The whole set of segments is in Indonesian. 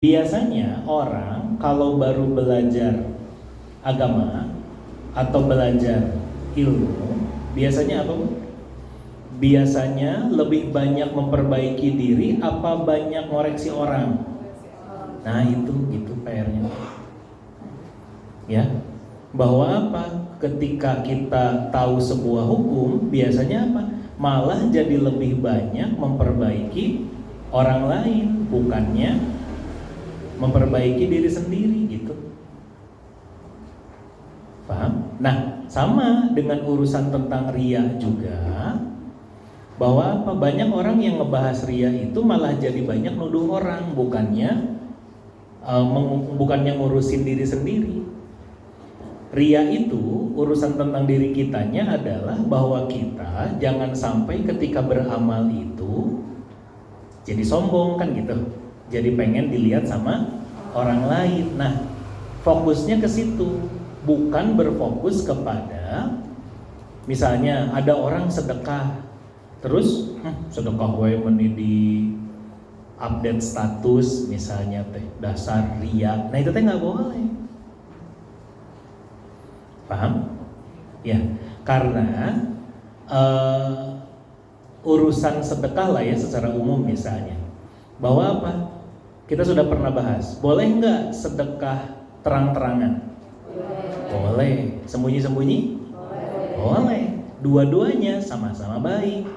Biasanya orang kalau baru belajar agama atau belajar ilmu, biasanya apa? Biasanya lebih banyak memperbaiki diri apa banyak ngoreksi orang? Nah itu PR-nya. Ya, bahwa apa? Ketika kita tahu sebuah hukum, biasanya apa? Malah jadi lebih banyak memperbaiki orang lain, bukannya memperbaiki diri sendiri gitu. Paham? Nah, sama dengan urusan tentang ria juga, bahwa apa? Banyak orang yang ngebahas ria itu malah jadi banyak nuduh orang, bukannya ngurusin diri sendiri. Ria itu urusan tentang diri kitanya adalah bahwa kita jangan sampai ketika beramal itu jadi sombong kan gitu. Jadi pengen dilihat sama orang lain. Nah, fokusnya ke situ, bukan berfokus kepada misalnya ada orang sedekah, terus sedekah gue meni di update status misalnya teh dasar ria. Nah itu teh nggak boleh. Paham? Ya, karena urusan sedekah lah ya secara umum misalnya, bahwa apa? Kita sudah pernah bahas, boleh nggak sedekah terang-terangan? Boleh. Sembunyi-sembunyi? Boleh. Dua-duanya sama-sama baik,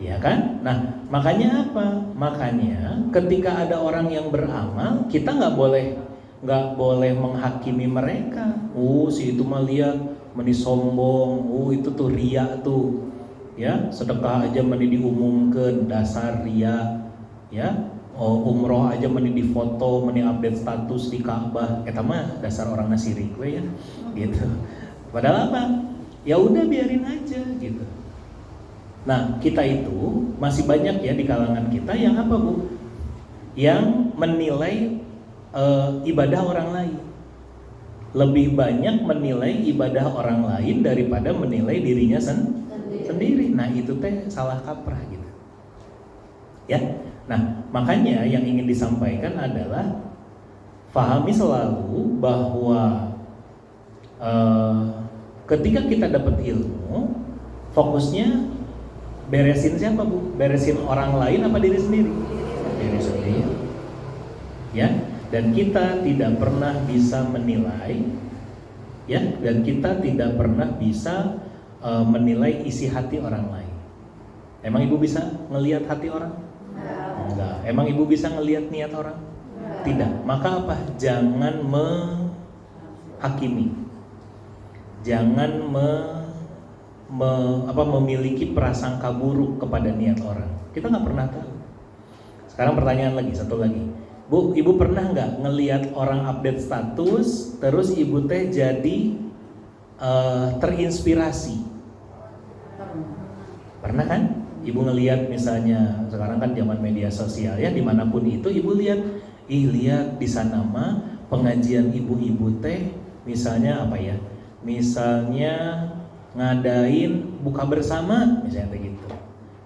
ya kan? Nah, makanya apa? Makanya ketika ada orang yang beramal, kita nggak boleh menghakimi mereka. Si itu mah lihat meni sombong, itu tuh ria tuh, ya sedekah aja meni diumumkan dasar ria, ya. Umroh aja meni di foto, meni update status di Ka'bah, eta mah dasar orang nasirik we ya, gitu. Padahal apa? Ya udah biarin aja gitu. Nah, kita itu masih banyak ya di kalangan kita yang apa, Bu? Yang menilai ibadah orang lain. Lebih banyak menilai ibadah orang lain daripada menilai dirinya sendiri. Nah, itu teh salah kaprah gitu. Ya. Nah, makanya yang ingin disampaikan adalah pahami selalu bahwa ketika kita dapat ilmu, fokusnya beresin siapa, Bu? Beresin orang lain apa diri sendiri? Diri sendiri. Ya, dan kita tidak pernah bisa menilai, ya, dan kita tidak pernah bisa menilai isi hati orang lain. Emang Ibu bisa ngelihat hati orang? Enggak. Emang Ibu bisa ngelihat niat orang? Tidak. Maka apa? Jangan menghakimi. Jangan memiliki prasangka buruk kepada niat orang. Kita nggak pernah tahu. Sekarang pertanyaan lagi, satu lagi. Bu, Ibu pernah nggak ngelihat orang update status, terus Ibu teh jadi terinspirasi? Pernah kan? Ibu ngelihat misalnya sekarang kan zaman media sosial ya, dimanapun itu Ibu lihat, lihat di sana mah pengajian ibu-ibu teh misalnya apa ya? Misalnya ngadain buka bersama misalnya begitu.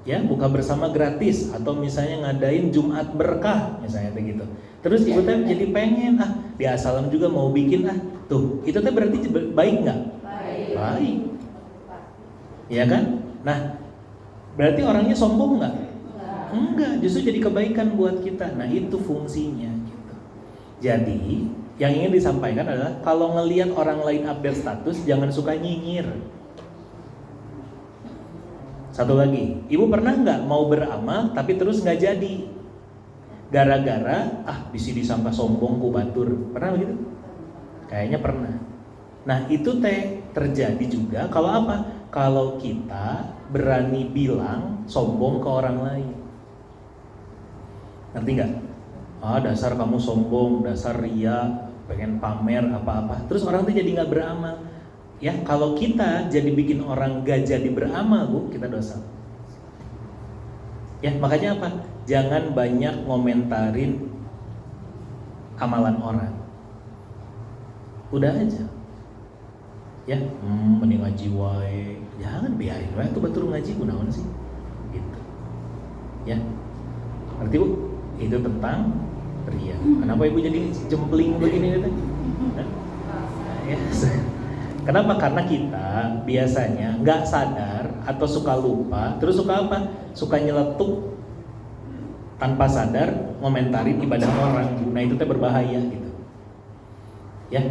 Ya, buka bersama gratis atau misalnya ngadain Jumat berkah misalnya begitu. Terus Ibu teh jadi pengen di Asalam juga mau bikin tuh. Itu teh berarti baik nggak? Baik. Ya kan? Nah, berarti orangnya sombong nggak? Enggak, justru jadi kebaikan buat kita. Nah, itu fungsinya gitu. Jadi, yang ingin disampaikan adalah kalau ngelihat orang lain update status, jangan suka nyinyir. Satu lagi, Ibu pernah nggak mau beramal tapi terus nggak jadi? Gara-gara bisi disangka sombong ku batur. Pernah begitu? Kayaknya pernah. Nah, itu teh terjadi juga kalau apa? Kalau kita berani bilang sombong ke orang lain. Ngerti nggak? Dasar kamu sombong, dasar ria, pengen pamer apa-apa. Terus orang tuh jadi nggak beramal. Ya, kalau kita jadi bikin orang gak jadi beramal, Bu, kita dosa. Ya, makanya apa? Jangan banyak ngomentarin amalan orang. Udah aja. Ya, mending ngaji wae. Jangan biarin wae tuh betul ngaji kunaon sih. Gitu. Ya. Ngerti, Bu? Itu tentang pria. Kenapa ibu jadi jempling begini gitu? Ya. Kenapa? Karena kita biasanya nggak sadar atau suka lupa, terus suka apa? Suka nyeletuk tanpa sadar ngomentarin ibadah orang. Nah itu teh berbahaya gitu. Ya.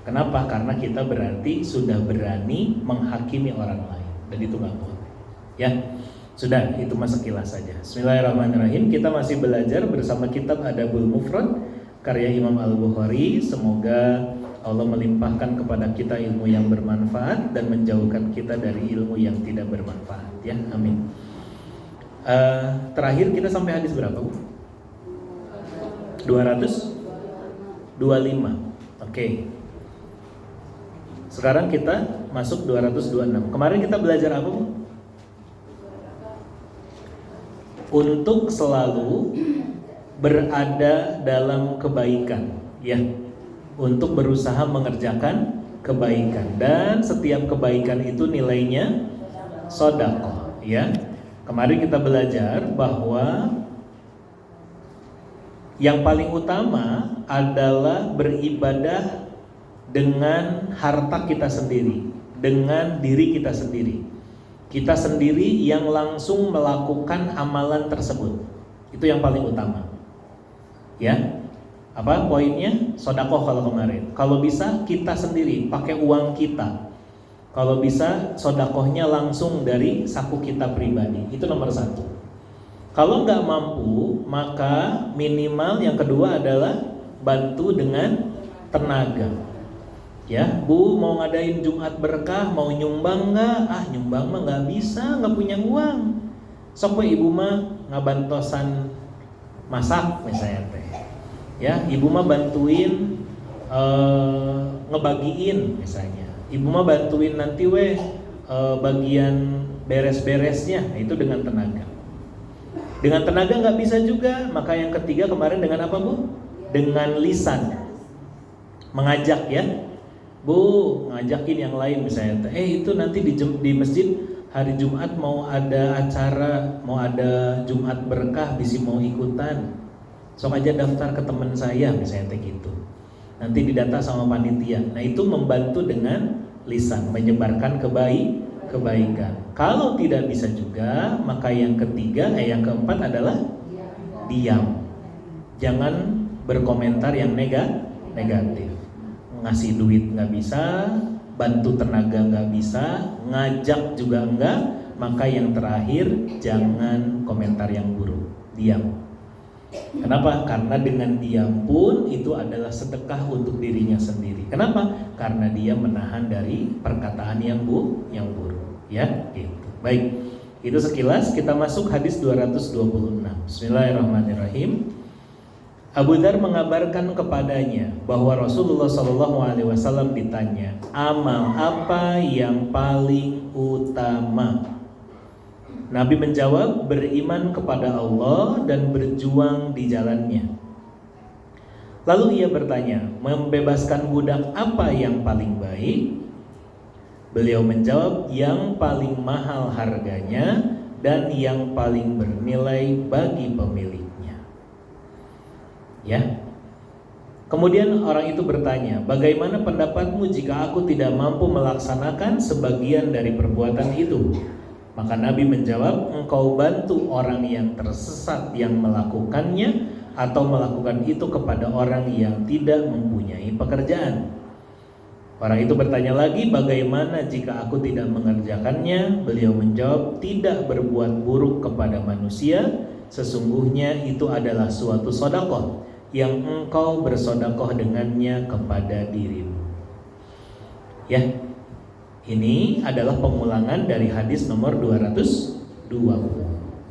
Kenapa? Karena kita berarti sudah berani menghakimi orang lain, dan itu nggak boleh. Ya. Sudah, itu mah sekilas saja. Bismillahirrahmanirrahim. Kita masih belajar bersama kitab Adabul Mufrad karya Imam Al-Bukhari. Semoga Allah melimpahkan kepada kita ilmu yang bermanfaat dan menjauhkan kita dari ilmu yang tidak bermanfaat. Ya, amin. Terakhir kita sampai hadis berapa, Bu? 225. Oke. Sekarang kita masuk 226. Kemarin kita belajar apa, Bu? Untuk selalu berada dalam kebaikan, ya. Untuk berusaha mengerjakan kebaikan, dan setiap kebaikan itu nilainya sedekah, ya. Kemarin kita belajar bahwa yang paling utama adalah beribadah dengan harta kita sendiri, dengan diri kita sendiri. Kita sendiri yang langsung melakukan amalan tersebut. Itu yang paling utama. Ya. Apa poinnya? Sedekah kalau kemarin. Kalau bisa kita sendiri, pakai uang kita. Kalau bisa sedekahnya langsung dari saku kita pribadi. Itu nomor 1. Kalau nggak mampu, maka minimal yang kedua adalah bantu dengan tenaga. Ya, Bu mau ngadain Jumat berkah, mau nyumbang nggak? Nyumbang mah nggak bisa, nggak punya uang. Sok we ibu mah ngabantosan masak misalnya teh. Ya, ibu mah bantuin ngebagiin misalnya. Ibu mah bantuin nanti bagian beres-beresnya. Nah, itu dengan tenaga. Dengan tenaga nggak bisa juga, maka yang ketiga kemarin dengan apa, Bu? Dengan lisan. Mengajak, ya. Bu, ngajakin yang lain misalnya, itu nanti di masjid hari Jumat mau ada acara, mau ada Jumat berkah, bisa mau ikutan. Sok aja daftar ke teman saya misalnya gitu. Nanti didata sama panitia. Nah, itu membantu dengan lisan, menyebarkan kebaikan. Kalau tidak bisa juga, maka yang yang keempat adalah diam. Jangan berkomentar yang negatif. Ngasih duit nggak bisa, bantu tenaga nggak bisa, ngajak juga enggak, maka yang terakhir jangan komentar yang buruk, diam. Kenapa? Karena dengan diam pun itu adalah sedekah untuk dirinya sendiri. Kenapa? Karena dia menahan dari perkataan yang buruk, ya, gitu. Baik, itu sekilas. Kita masuk hadis 226. Bismillahirrahmanirrahim. Abu Dzar mengabarkan kepadanya bahwa Rasulullah SAW ditanya, amal apa yang paling utama? Nabi menjawab, beriman kepada Allah dan berjuang di jalannya. Lalu ia bertanya, membebaskan budak apa yang paling baik? Beliau menjawab, yang paling mahal harganya dan yang paling bernilai bagi pemiliknya. Ya. Kemudian orang itu bertanya, bagaimana pendapatmu jika aku tidak mampu melaksanakan sebagian dari perbuatan itu? Maka Nabi menjawab, engkau bantu orang yang tersesat yang melakukannya, atau melakukan itu kepada orang yang tidak mempunyai pekerjaan. Orang itu bertanya lagi, bagaimana jika aku tidak mengerjakannya? Beliau menjawab, tidak berbuat buruk kepada manusia, sesungguhnya itu adalah suatu sedekah yang engkau bersedekah dengannya kepada dirimu. Ya, ini adalah pengulangan dari hadis nomor 220.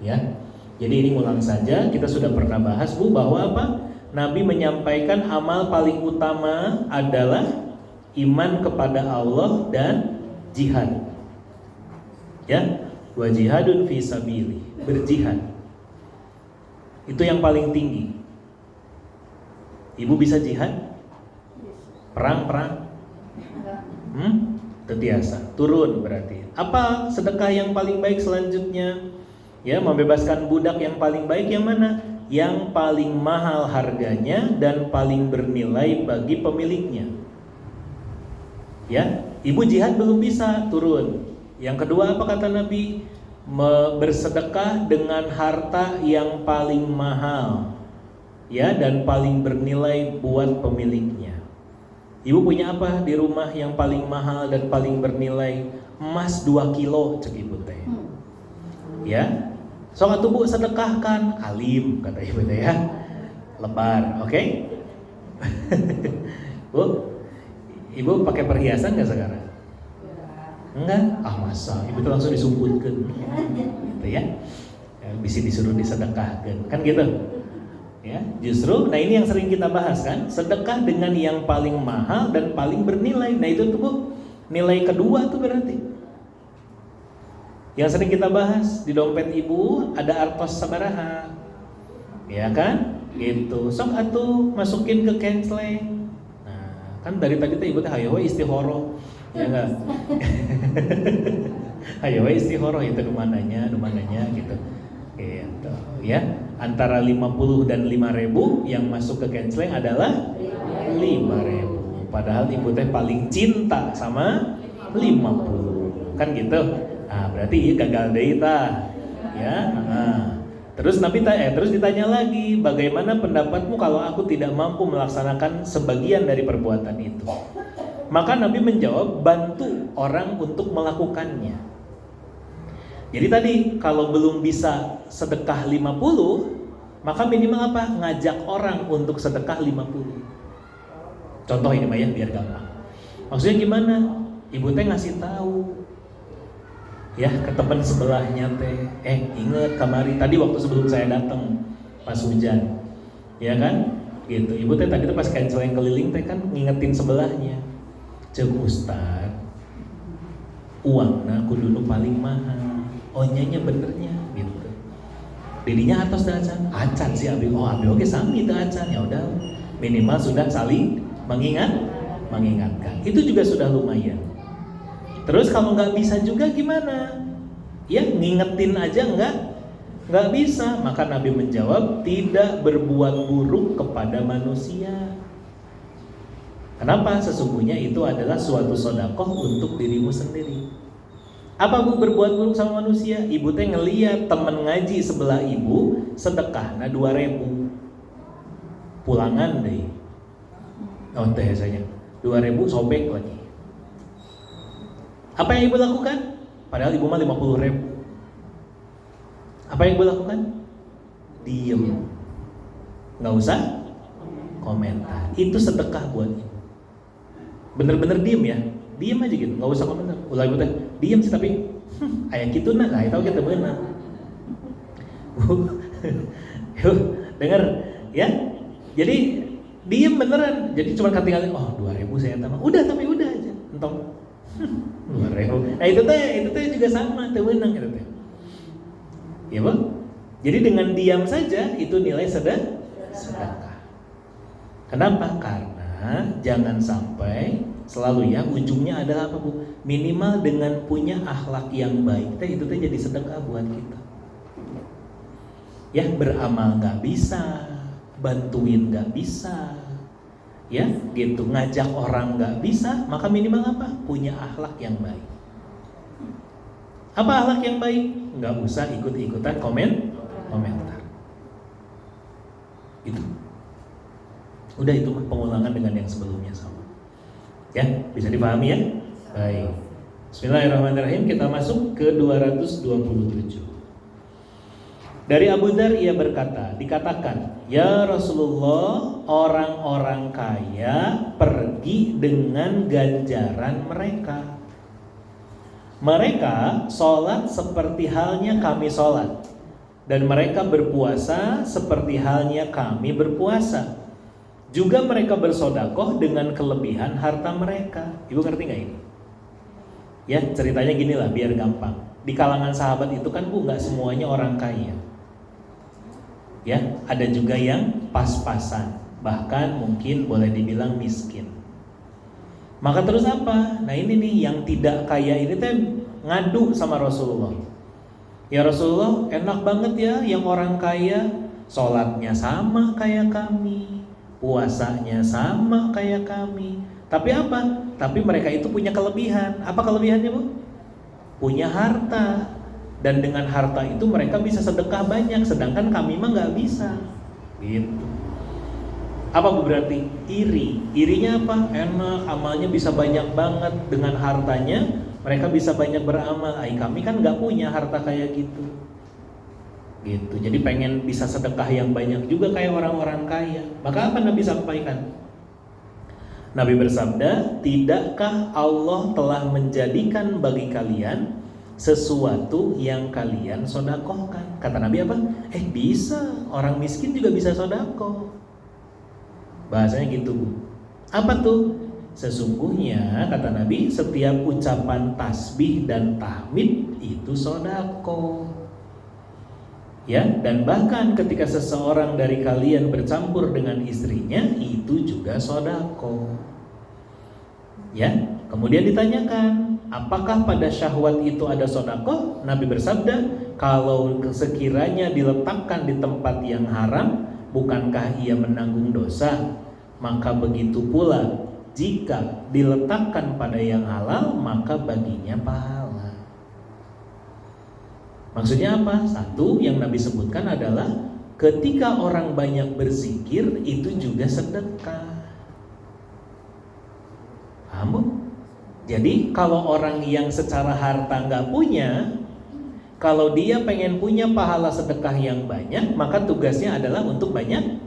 Ya, jadi ini ulang saja. Kita sudah pernah bahas, Bu, bahwa apa? Nabi menyampaikan amal paling utama adalah iman kepada Allah dan jihad. Ya, wa jihadun fi sabili, berjihad. Itu yang paling tinggi. Ibu bisa jihad? Perang? Terbiasa. Turun berarti. Apa sedekah yang paling baik selanjutnya? Ya, membebaskan budak yang paling baik yang mana? yang paling mahal harganya dan paling bernilai bagi pemiliknya. Ya, ibu jihad belum bisa turun. Yang kedua apa kata Nabi? Bersedekah dengan harta yang paling mahal, ya, dan paling bernilai buat pemiliknya. Ibu punya apa di rumah yang paling mahal dan paling bernilai? Emas 2 kilo cek ibu teh. Ya, sok atuh Bu sedekahkan, alim kata ibu teh ya. Lebar, oke? Bu, ibu pakai perhiasan nggak sekarang? Enggak? Ah masa? Ibu tuh langsung disumpulkan, gitu ya? Bisa disuruh disedekahkan, kan gitu? Ya, justru, nah ini yang sering kita bahas kan, sedekah dengan yang paling mahal dan paling bernilai. Nah itu tuh Bu, nilai kedua tuh berarti. Yang sering kita bahas di dompet ibu ada artos sabaraha, ya kan? Gitu. Sok atuh masukin ke canceling. Nah, kan dari tadi tuh ibu teh hayo istihoro, ya enggak? Hayo istihoro itu numananya gitu. Gitu, ya. Antara 50 dan 5.000 yang masuk ke canceling adalah 5.000. Padahal ibu teh paling cinta sama 50. Kan gitu. Nah, berarti gagal deui tah. Ya, terus terus ditanya lagi, bagaimana pendapatmu kalau aku tidak mampu melaksanakan sebagian dari perbuatan itu? Maka Nabi menjawab, bantu orang untuk melakukannya. Jadi tadi kalau belum bisa sedekah 50, maka minimal apa? Ngajak orang untuk sedekah 50. Contoh ini Mah ya biar gampang. Maksudnya gimana? Ibu teh ngasih tahu ya ke teman sebelahnya teh, inget kamari tadi waktu sebelum saya datang pas hujan. Ya kan? Gitu. Ibu teh tadi tuh pas canceling keliling teh kan ngingetin sebelahnya. Cek Ustad, uangna kudu paling mahal. Onyanya benernya gitu. Didinya atas dah acan sih abi. Oh abi oke sami teh acan, ya udah minimal sudah saling mengingatkan. Itu juga sudah lumayan. Terus kalau nggak bisa juga gimana? Ya ngingetin aja nggak bisa. Maka Nabi menjawab, tidak berbuat buruk kepada manusia. Kenapa? Sesungguhnya itu adalah suatu sedekah untuk dirimu sendiri. Apa Bu berbuat buruk sama manusia? Ibu teh ngeliat temen ngaji sebelah ibu sedekah 2.000. Pulangan deh. Oh teh saya 2.000 sobek lagi. Apa yang ibu lakukan? Padahal ibu mah 50.000. Apa yang ibu lakukan? Diem. Nggak usah komentar. Itu sedekah buat ibu. Bener-bener diem ya. Diem aja gitu, nggak usah komentar. Ulah ibu teh diem sih tapi aya kitu nah, tahu kita benar. Dengar ya. Jadi diem beneran. Jadi cuma ketinggalan 2.000 saya tambah. Udah tapi udah aja. Entong 2.000. Nah itu teh juga sama, teu beunang gitu teh. Ya, Bu. Jadi dengan diam saja itu nilai sedekah. Kenapa? Karena jangan sampai selalu ya ujungnya adalah apa Bu? Minimal dengan punya akhlak yang baik itu jadi sedekah buat kita. Ya beramal nggak bisa, bantuin nggak bisa, ya gitu ngajak orang nggak bisa, maka minimal apa? Punya akhlak yang baik. Apa akhlak yang baik? Nggak usah ikut-ikutan komentar. Itu. Udah itu pengulangan dengan yang sebelumnya sama. Ya, bisa dipahami ya? Baik. Bismillahirrahmanirrahim, kita masuk ke 227. Dari Abu Dzar ia berkata, dikatakan, ya Rasulullah, orang-orang kaya pergi dengan ganjaran mereka. Mereka sholat seperti halnya kami sholat, dan mereka berpuasa seperti halnya kami berpuasa. Juga mereka bersodakoh dengan kelebihan harta mereka. Ibu ngerti gak ini? Ya ceritanya gini lah biar gampang. Di kalangan sahabat itu kan Bu gak semuanya orang kaya. Ya ada juga yang pas-pasan. Bahkan mungkin boleh dibilang miskin. Maka terus apa? Nah ini nih yang tidak kaya ini teh ngadu sama Rasulullah. Ya Rasulullah enak banget ya yang orang kaya sholatnya sama kayak kami, puasanya sama kayak kami. Tapi apa? Tapi mereka itu punya kelebihan. Apa kelebihannya, Bu? Punya harta. Dan dengan harta itu mereka bisa sedekah banyak, sedangkan kami mah nggak bisa. Gitu. Apa Bu berarti? Iri. Irinya apa? Enak, amalnya bisa banyak banget. Dengan hartanya mereka bisa banyak beramal. Kami kan nggak punya harta kayak gitu. Gitu. Jadi pengen bisa sedekah yang banyak juga kayak orang-orang kaya. Maka apa Nabi sampaikan? Nabi bersabda, tidakkah Allah telah menjadikan bagi kalian sesuatu yang kalian sodakohkan? Kata Nabi apa? Bisa, orang miskin juga bisa sodakoh. Bahasanya gitu, Bu. Apa tuh? Sesungguhnya kata Nabi, setiap ucapan tasbih dan tahmid itu sodakoh. Ya, dan bahkan ketika seseorang dari kalian bercampur dengan istrinya, itu juga sodako. Ya, kemudian ditanyakan, apakah pada syahwat itu ada sodako? Nabi bersabda, kalau sekiranya diletakkan di tempat yang haram, bukankah ia menanggung dosa? Maka begitu pula, jika diletakkan pada yang halal, maka baginya pahala. Maksudnya apa? Satu yang Nabi sebutkan adalah ketika orang banyak berzikir itu juga sedekah. Paham? Jadi kalau orang yang secara harta nggak punya, kalau dia pengen punya pahala sedekah yang banyak, maka tugasnya adalah untuk banyak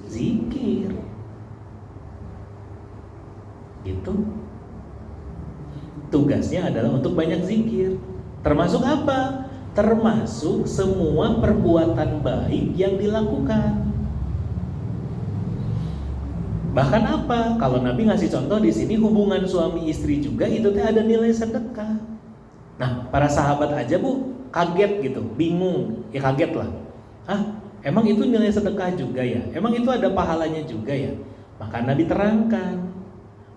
zikir. Gitu. Tugasnya adalah untuk banyak zikir. Termasuk apa? Termasuk semua perbuatan baik yang dilakukan. Bahkan apa? Kalau Nabi ngasih contoh di sini hubungan suami istri juga itu ada nilai sedekah. Nah, para sahabat aja Bu kaget gitu, bingung, ya kaget lah. Emang itu nilai sedekah juga ya? Emang itu ada pahalanya juga ya? Maka Nabi terangkan,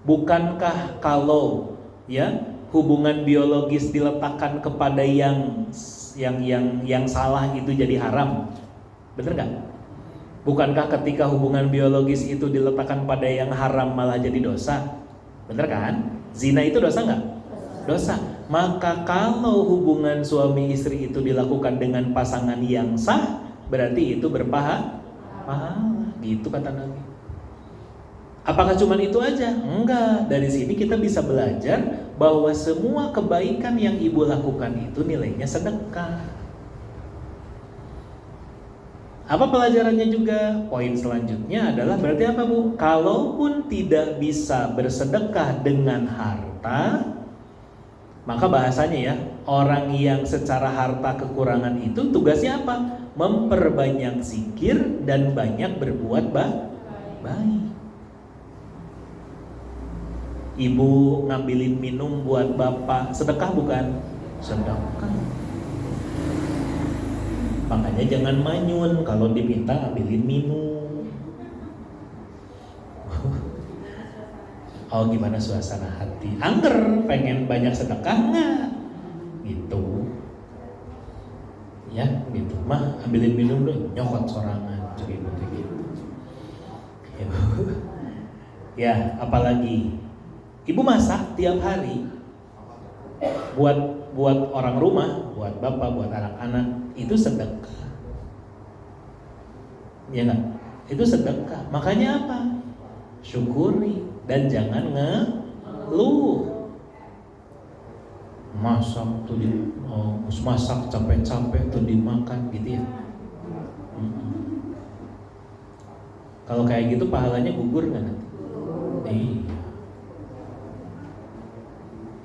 bukankah kalau ya hubungan biologis diletakkan kepada yang salah itu jadi haram, bener nggak? Bukankah ketika hubungan biologis itu diletakkan pada yang haram malah jadi dosa, bener kan? Zina itu dosa nggak? Dosa. Maka kalau hubungan suami istri itu dilakukan dengan pasangan yang sah, berarti itu berpahala. Gitu kata Nabi. Apakah cuma itu aja? Enggak. Dari sini kita bisa belajar bahwa semua kebaikan yang ibu lakukan itu nilainya sedekah. Apa pelajarannya juga? Poin selanjutnya adalah berarti apa Bu? Kalaupun tidak bisa bersedekah dengan harta, maka bahasanya ya, orang yang secara harta kekurangan itu tugasnya apa? Memperbanyak zikir dan banyak berbuat baik. Ibu ngambilin minum buat bapak, sedekah bukan? Sedekah. Makanya jangan manyun kalau diminta ngambilin minum. Oh gimana suasana hati? Angger, pengen banyak sedekah nggak? Gitu. Ya gitu. Mah ambilin minum dulu, nyokot sorangan, gitu. Ya apalagi? Ibu masak tiap hari buat orang rumah, buat bapak, buat anak-anak, itu sedekah. Ya enggak? Itu sedekah. Makanya apa? Syukuri dan jangan ngeluh. Masak tuh masak capek-capek tuh dimakan gitu ya. Kalau kayak gitu pahalanya gugur nggak nanti? Iya.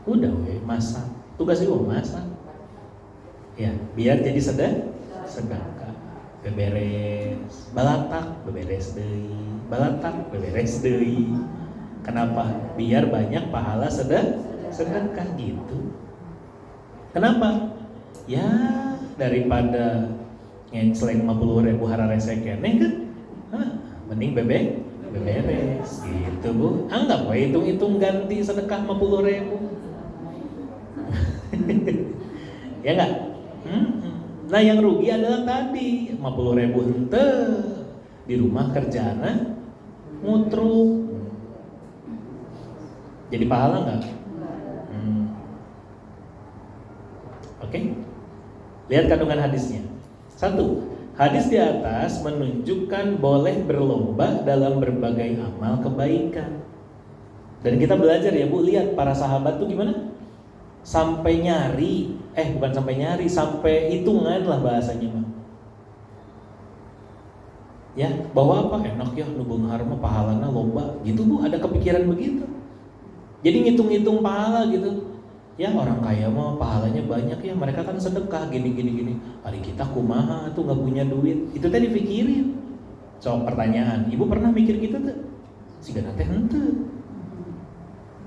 Udah masak, tugas ibu masak. Ya, biar jadi sedekah. Beberes, balatak, beberes deui. Balatak, beberes deui. Kenapa? Biar banyak pahala sedekah gitu. Kenapa? Ya, daripada ngeceleng 50.000 hararese keneh kan. Mending beberes gitu Bu. Anggap we hitung-hitung ganti sedekah 50.000. Ya enggak? Nah yang rugi adalah tadi 50.000 ente di rumah kerjana ngutruk. Jadi pahala nggak? Oke. Lihat kandungan hadisnya. 1. Hadis di atas menunjukkan boleh berlomba dalam berbagai amal kebaikan. Dan kita belajar ya Bu, lihat para sahabat tuh gimana? Sampai nyari, bukan sampai nyari, sampai hitungan lah bahasanya mah. Ya, bahwa apa? Enak ya nubung harma pahalana lomba gitu Bu, ada kepikiran begitu. Jadi ngitung-ngitung pahala gitu. Ya orang kaya mah pahalanya banyak ya, mereka kan sedekah gini. Hari kita kumaha tuh nggak punya duit. Itu tadi dipikirin. So pertanyaan, Ibu pernah mikir gitu tuh? Siga teh henteu.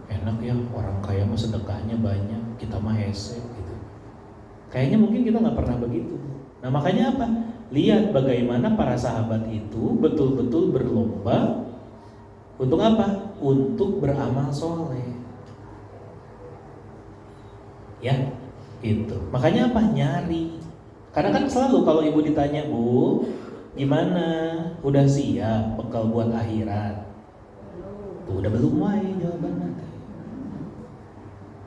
Enak ya orang kaya mah sedekahnya banyak, kita mah hese gitu. Kayaknya mungkin kita nggak pernah begitu. Nah makanya apa? Lihat bagaimana para sahabat itu betul-betul berlomba untuk apa? Untuk beramal soleh. Ya, gitu. Makanya apa? Nyari. Karena kan selalu kalau ibu ditanya, Bu, gimana? Udah siap bekal buat akhirat? Tuh udah belum wae jawabannya.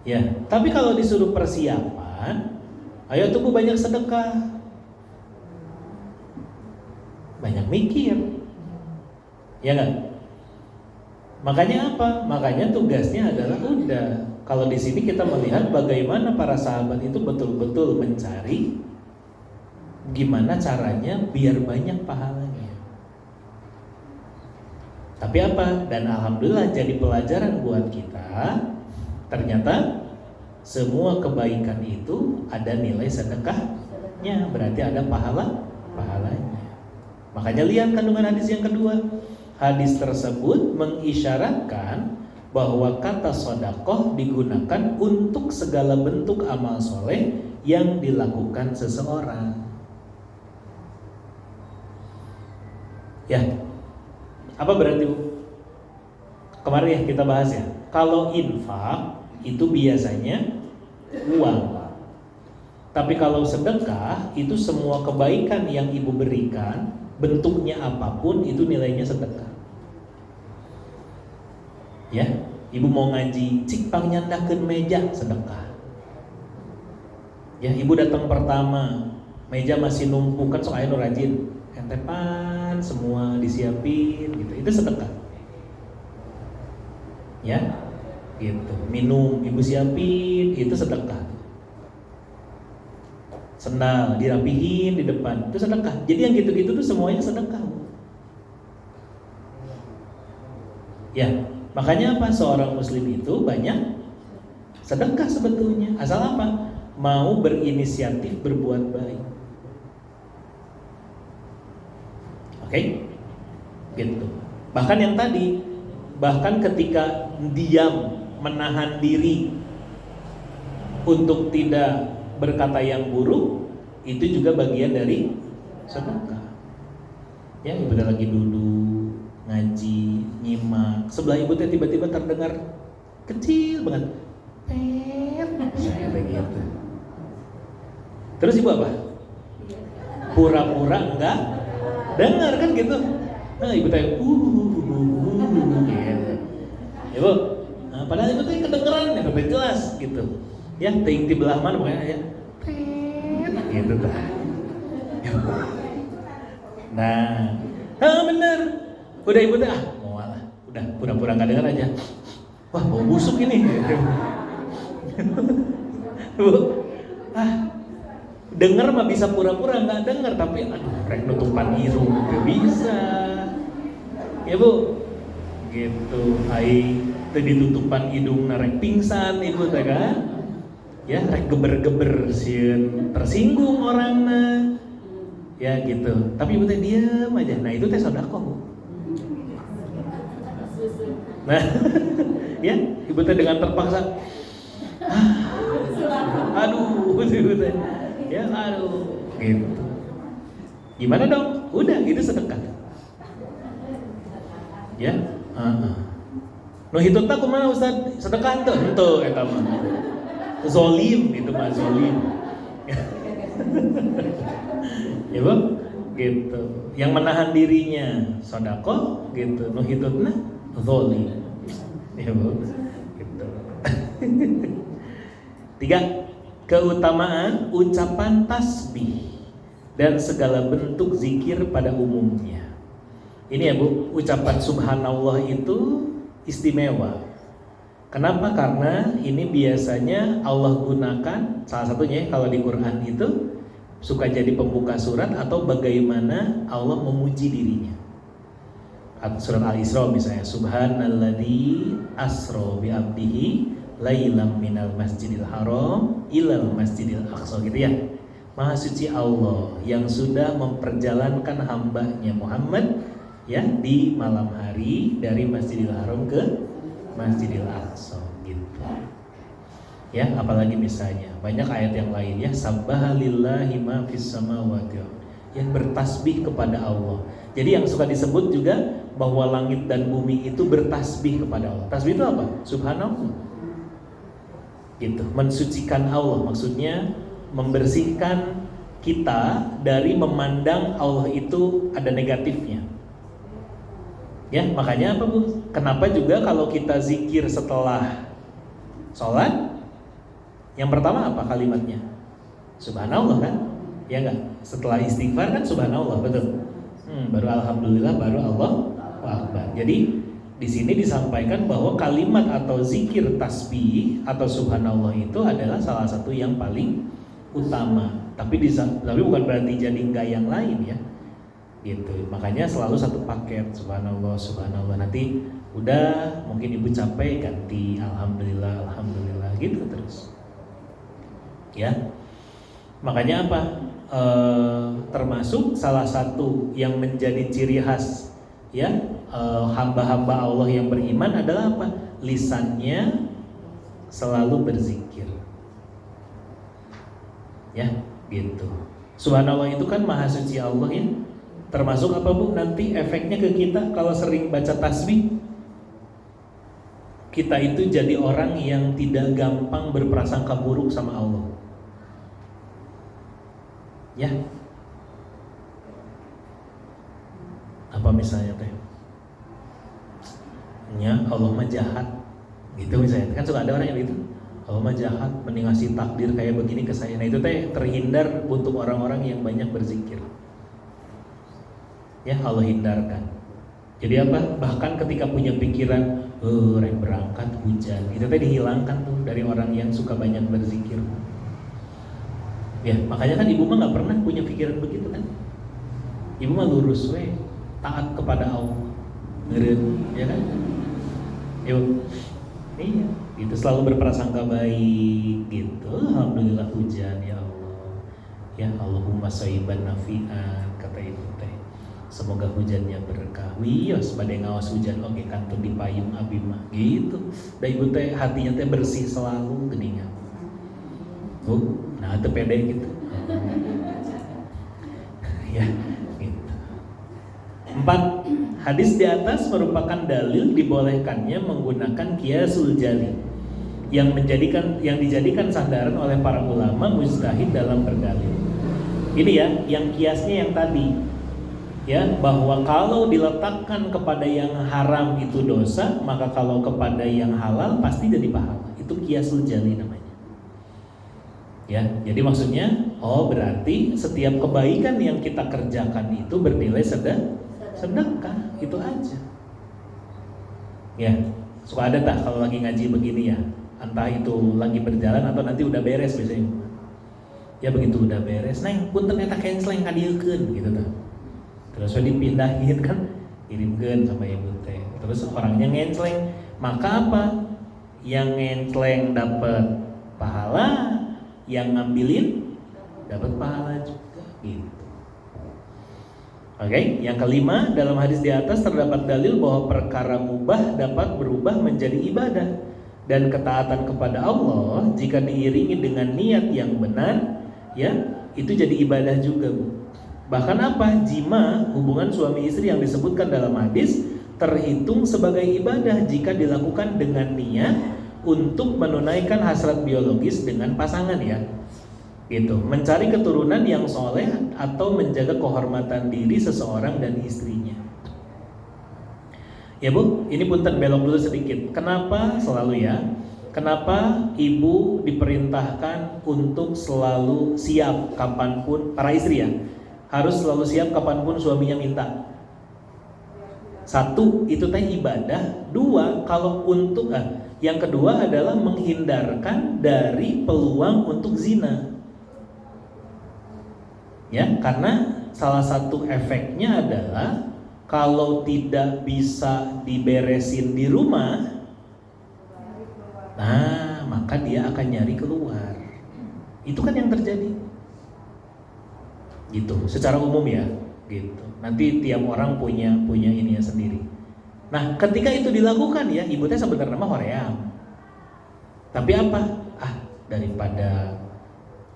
Ya, tapi kalau disuruh persiapan, ayo tuh Bu banyak sedekah. Banyak mikir. Ya enggak? Makanya apa? Makanya tugasnya adalah udah. Kalau di sini kita melihat bagaimana para sahabat itu betul-betul mencari gimana caranya biar banyak pahalanya. Tapi apa? Dan alhamdulillah jadi pelajaran buat kita. Ternyata semua kebaikan itu ada nilai sedekahnya, berarti ada pahalanya. Makanya lihat kandungan hadis yang kedua. Hadis tersebut mengisyaratkan bahwa kata sedekah digunakan untuk segala bentuk amal soleh yang dilakukan seseorang. Ya, apa berarti Bu? Kemarin ya kita bahas ya. Kalau infak itu biasanya uang. Tapi kalau sedekah itu semua kebaikan yang ibu berikan, bentuknya apapun itu nilainya sedekah. Ya, ibu mau ngaji, cik pang nyandakeun meja sedekah. Ya, ibu datang pertama, meja masih numpuk kan sok aya nu rajin. Entepan semua disiapin gitu. Itu sedekah. Ya. Gitu. Minum ibu siapin, itu sedekah. Sendal dirapihin di depan, itu sedekah. Jadi yang gitu-gitu tuh semuanya sedekah. Ya, makanya apa? Seorang muslim itu banyak sedekah sebetulnya. Asal apa? Mau berinisiatif berbuat baik. Oke? Gitu. Bahkan yang tadi, bahkan ketika diam, menahan diri untuk tidak berkata yang buruk, itu juga bagian dari sedekah. Ya, ibu lagi duduk ngaji, nyimak, sebelah ibu tiba-tiba terdengar kecil banget, saya begitu. Terus ibu apa? Pura-pura enggak dengar kan gitu. Nah, ibu tanya, gitu. Ibu, padahal ibu tuh kedengeran ya, udah jelas gitu. Ya, ting di belah mana pokoknya ya. Gitu tuh. Nah, bener. Udah ibu tuh mau lah. Udah pura-pura enggak dengar aja. Wah, bau busuk ini. Bu, denger mah bisa pura-pura enggak denger, tapi aduh, rek nutupan irung enggak bisa. Ya, Bu. Gitu. Ai teu ditutupan hidung narek pingsan ibu teh kan. Ya rek geber-geber sieun tersinggung orangna. Ya gitu. Tapi ibu teh diam aja. Nah, itu teh sedekah, Bu. Nah, ya, ibu teh dengan terpaksa aduh, ibu teh. Ya, aduh, gitu. Gimana dong? Udah, itu sedekah. Ya, nu hitut tak kumaha Ustaz? Sedekah henteu eta mah. Zolim itu mah zolim. Ya Bu, gitu. Yang menahan dirinya sodako, gitu. Nuhitutna zoli, ya Bu, gitu. 3. Keutamaan ucapan tasbih dan segala bentuk zikir pada umumnya. Ini ya Bu, ucapan subhanallah itu istimewa. Kenapa? Karena ini biasanya Allah gunakan, salah satunya kalau di Quran itu suka jadi pembuka surat atau bagaimana Allah memuji dirinya. Surat Al-Isra misalnya, subhanalladzi asra bi abdihi lailam minal masjidil haram ilal masjidil aqsa, gitu ya. Maha suci Allah yang sudah memperjalankan hambanya Muhammad ya di malam hari dari Masjidil Haram ke Masjidil Aqsa, gitu. Ya, apalagi misalnya banyak ayat yang lain ya, sabbaha lillahi ma fis samawati, yang bertasbih kepada Allah. Jadi yang suka disebut juga bahwa langit dan bumi itu bertasbih kepada Allah. Tasbih itu apa? Subhanallah. Gitu, mensucikan Allah, maksudnya membersihkan kita dari memandang Allah itu ada negatifnya. Ya, makanya apa Bu? Kenapa juga kalau kita zikir setelah sholat, yang pertama apa kalimatnya? Subhanallah kan? Ya enggak? Setelah istighfar kan subhanallah, betul. Baru alhamdulillah, baru Allahu akbar. Jadi di sini disampaikan bahwa kalimat atau zikir tasbih atau subhanallah itu adalah salah satu yang paling utama. Tapi bukan berarti jadi enggak yang lain ya. Gitu. Makanya selalu satu paket, subhanallah, subhanallah. Nanti udah mungkin ibu capek ganti alhamdulillah, alhamdulillah, gitu terus. Ya. Makanya apa? Termasuk salah satu yang menjadi ciri khas ya hamba-hamba Allah yang beriman adalah apa? Lisannya selalu berzikir. Ya, gitu. Subhanallah itu kan maha suci Allah ya. Termasuk apa Bu? Nanti efeknya ke kita kalau sering baca tasbih, kita itu jadi orang yang tidak gampang berprasangka buruk sama Allah. Ya. Apa misalnya teh? Ya, Allah mah jahat. Gitu misalnya. Kan suka ada orang yang gitu. Allah mah jahat, mending ngasih takdir kayak begini ke saya. Nah, itu teh terhindar untuk orang-orang yang banyak berzikir. Ya, Allah hindarkan. Jadi apa? Bahkan ketika punya pikiran, rek berangkat hujan, itu teh dihilangkan tuh dari orang yang suka banyak berzikir. Ya, makanya kan ibu mah nggak pernah punya pikiran begitu kan? Ibu mah lurus we, taat kepada Allah, ngeureun, ya kan? Yuk, iya, itu selalu berprasangka baik, gitu. Alhamdulillah hujan ya Allah, ya Allahumma shayyiban nafi'an, kata ibu teh. Semoga hujannya berkah. Wios badai ngawas hujan oke kantun di payung abi mah gitu. Da ibu teh hatinya teh bersih selalu geuningan. Nah itu pede gitu. Ya, gitu. 4. Hadis di atas merupakan dalil dibolehkannya menggunakan qiyasul jali yang dijadikan sandaran oleh para ulama mujtahid dalam berdalil. Ini ya, yang kiasnya yang tadi. Ya, bahwa kalau diletakkan kepada yang haram itu dosa, maka kalau kepada yang halal pasti jadi pahala. Itu qiyasul jali namanya. Ya, jadi maksudnya, berarti setiap kebaikan yang kita kerjakan itu bernilai sedekah, itu aja. Ya, suka ada tak kalau lagi ngaji begini ya, entah itu lagi berjalan atau nanti udah beres biasanya. Ya begitu udah beres, neng punten eta canceling kadiekeun gitu tuh. Terus dipindahin kan, kirimkan sama ibu teh. Terus orangnya ngenceleng, maka apa? Yang ngenceleng dapat pahala, yang ngambilin dapat pahala juga, gitu. Oke, yang kelima, dalam hadis di atas terdapat dalil bahwa perkara mubah dapat berubah menjadi ibadah dan ketaatan kepada Allah jika diiringi dengan niat yang benar, ya itu jadi ibadah juga, Bu. Bahkan apa? Jima, hubungan suami istri yang disebutkan dalam hadis terhitung sebagai ibadah jika dilakukan dengan niat untuk menunaikan hasrat biologis dengan pasangan ya. Gitu, mencari keturunan yang soleh atau menjaga kehormatan diri seseorang dan istrinya. Ya Bu, ini punten belok dulu sedikit. Kenapa selalu ya? Kenapa ibu diperintahkan untuk selalu siap kapanpun, para istri ya, harus selalu siap kapanpun suaminya minta? Satu, itu teh ibadah. Dua, kalau untuk yang kedua adalah menghindarkan dari peluang untuk zina. Ya, karena salah satu efeknya adalah kalau tidak bisa diberesin di rumah, nah, maka dia akan nyari keluar. Itu kan yang terjadi. Gitu, secara umum ya, gitu. Nanti tiap orang punya ininya sendiri. Nah, ketika itu dilakukan ya, ibu teh sebenarnya mah hoream. Tapi apa? Daripada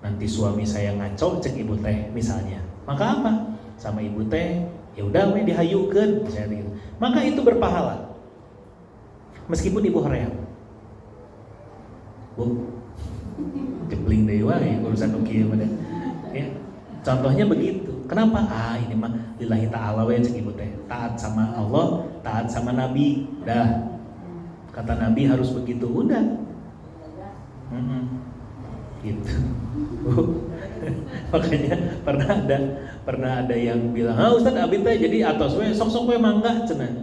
nanti suami saya ngaco, cek ibu teh misalnya. Maka apa? Sama ibu teh, ya udah we dihayukeun misalnya gitu. Maka itu berpahala. Meskipun ibu hoream. Bu, jebling deui wae urusan nu kieu mah ya. Contohnya begitu. Kenapa? Ini mah lillahi ta'ala we cek ibu teh. Taat sama Allah, taat sama Nabi. Dah. Kata Nabi harus begitu, udah. Gitu. Makanya pernah ada yang bilang, Ustaz abi teh jadi atos we sok-sok we mangga cenah.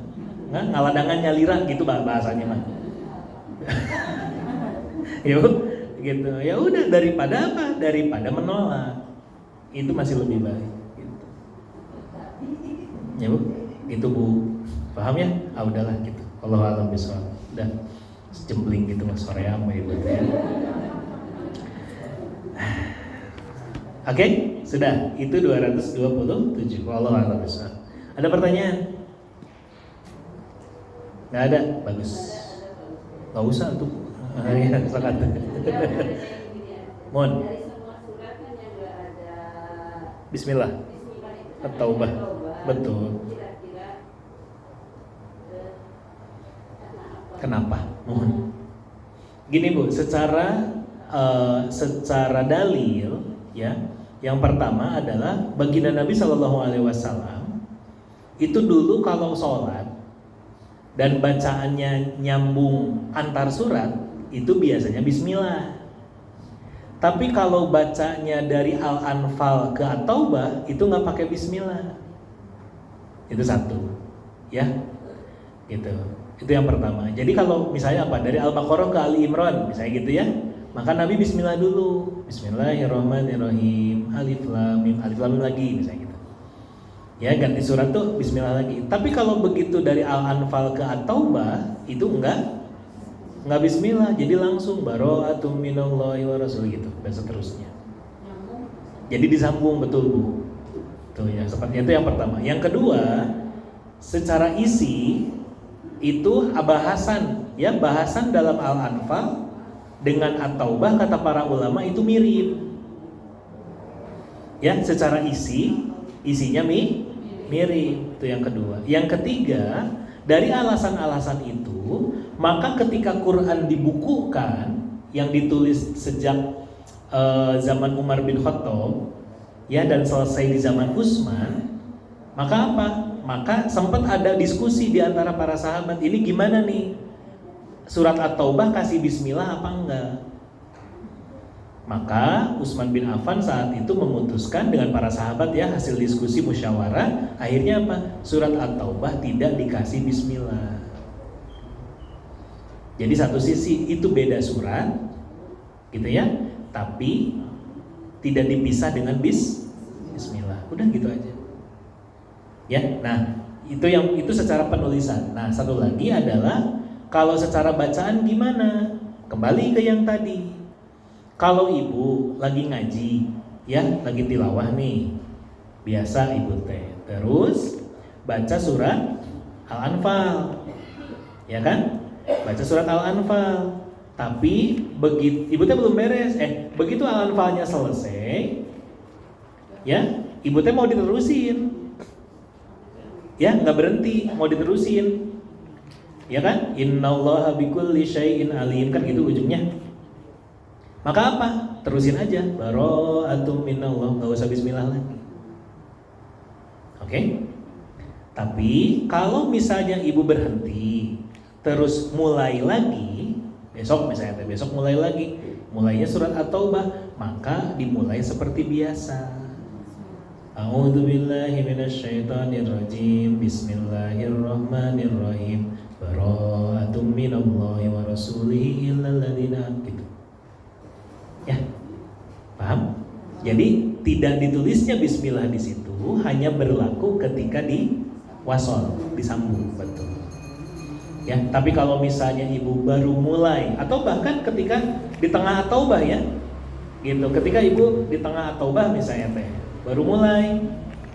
Ngaladangan nyalira gitu bahasanya mah. Yuk, gitu. Ya udah, daripada apa? Daripada menolak. Itu masih lebih baik gitu. Ya Bu, itu Bu. Paham ya? Udahlah gitu. Allahu a'lam bishawab. Udah jembling gitu mas soream ya Bu ya. Oke, sudah. Itu 227. Wallahu a'lam bishawab. Ada pertanyaan? Nggak ada? Bagus. Nggak usah tuh. Ya, sangat. Mohon. Bismillah. At-Taubah. Betul. Kenapa? Mohon. Gini Bu, secara dalil ya, yang pertama adalah baginda Nabi SAW itu dulu kalau sholat dan bacaannya nyambung antar surat itu biasanya Bismillah. Tapi kalau bacanya dari Al-Anfal ke At-Taubah itu nggak pakai Bismillah. Itu satu, ya, gitu. Itu yang pertama. Jadi kalau misalnya dari Al-Baqarah ke Ali Imran, misalnya gitu ya, maka Nabi Bismillah dulu. Bismillahirrahmanirrahim. Alif Lam Mim lagi, misalnya gitu. Ya, ganti surat tuh Bismillah lagi. Tapi kalau begitu dari Al-Anfal ke At-Taubah itu enggak Bismillah, jadi langsung bara'atum minallahi wa rasul gitu, dan seterusnya. Jadi disambung, betul Bu. Tuh ya, seperti itu yang pertama. Yang kedua, secara isi itu bahasan dalam Al-Anfal dengan At-Taubah kata para ulama itu mirip. Ya, secara isinya mirip. Itu yang kedua. Yang ketiga, dari alasan-alasan itu, maka ketika Quran dibukukan yang ditulis sejak zaman Umar bin Khattab ya dan selesai di zaman Utsman, maka apa? Maka sempat ada diskusi di antara para sahabat, ini gimana nih? Surat At-Taubah kasih bismillah apa enggak? Maka Utsman bin Affan saat itu memutuskan dengan para sahabat ya, hasil diskusi musyawarah, akhirnya apa? Surat At-Taubah tidak dikasih bismillah. Jadi satu sisi itu beda surat, gitu ya, tapi tidak dipisah dengan bismillah. Udah gitu aja. Ya, nah itu secara penulisan. Nah satu lagi adalah kalau secara bacaan gimana? Kembali ke yang tadi. Kalau ibu lagi ngaji, ya lagi tilawah nih, biasa ibu teh, terus baca surat Al-Anfal, ya kan? Baca surat Al-Anfal, tapi begitu ibu teh belum beres, begitu Al-Anfalnya selesai, ya ibu teh mau diterusin, ya nggak berhenti, mau diterusin, ya kan? Innallaha bikulli syai'in alim, kan gitu ujungnya. Maka apa? terusin aja bara'atum minallah, nggak usah bismillah lagi. Oke? Tapi kalau misalnya ibu berhenti terus mulai lagi, besok misalnya besok mulai lagi, mulainya surat At-Taubah, maka dimulai seperti biasa. A'udzubillahi minasyaitonirrajim. Bismillahirrahmanirrahim. Bara'atum minallahi wa rasulihi illal ladzina, gitu. Ya. Paham? Jadi tidak ditulisnya bismillah di situ, hanya berlaku ketika di wasol, disambung, betul. Ya, tapi kalau misalnya ibu baru mulai atau bahkan ketika di tengah At-Taubah ya, gitu. Ketika ibu di tengah At-Taubah misalnya baru mulai,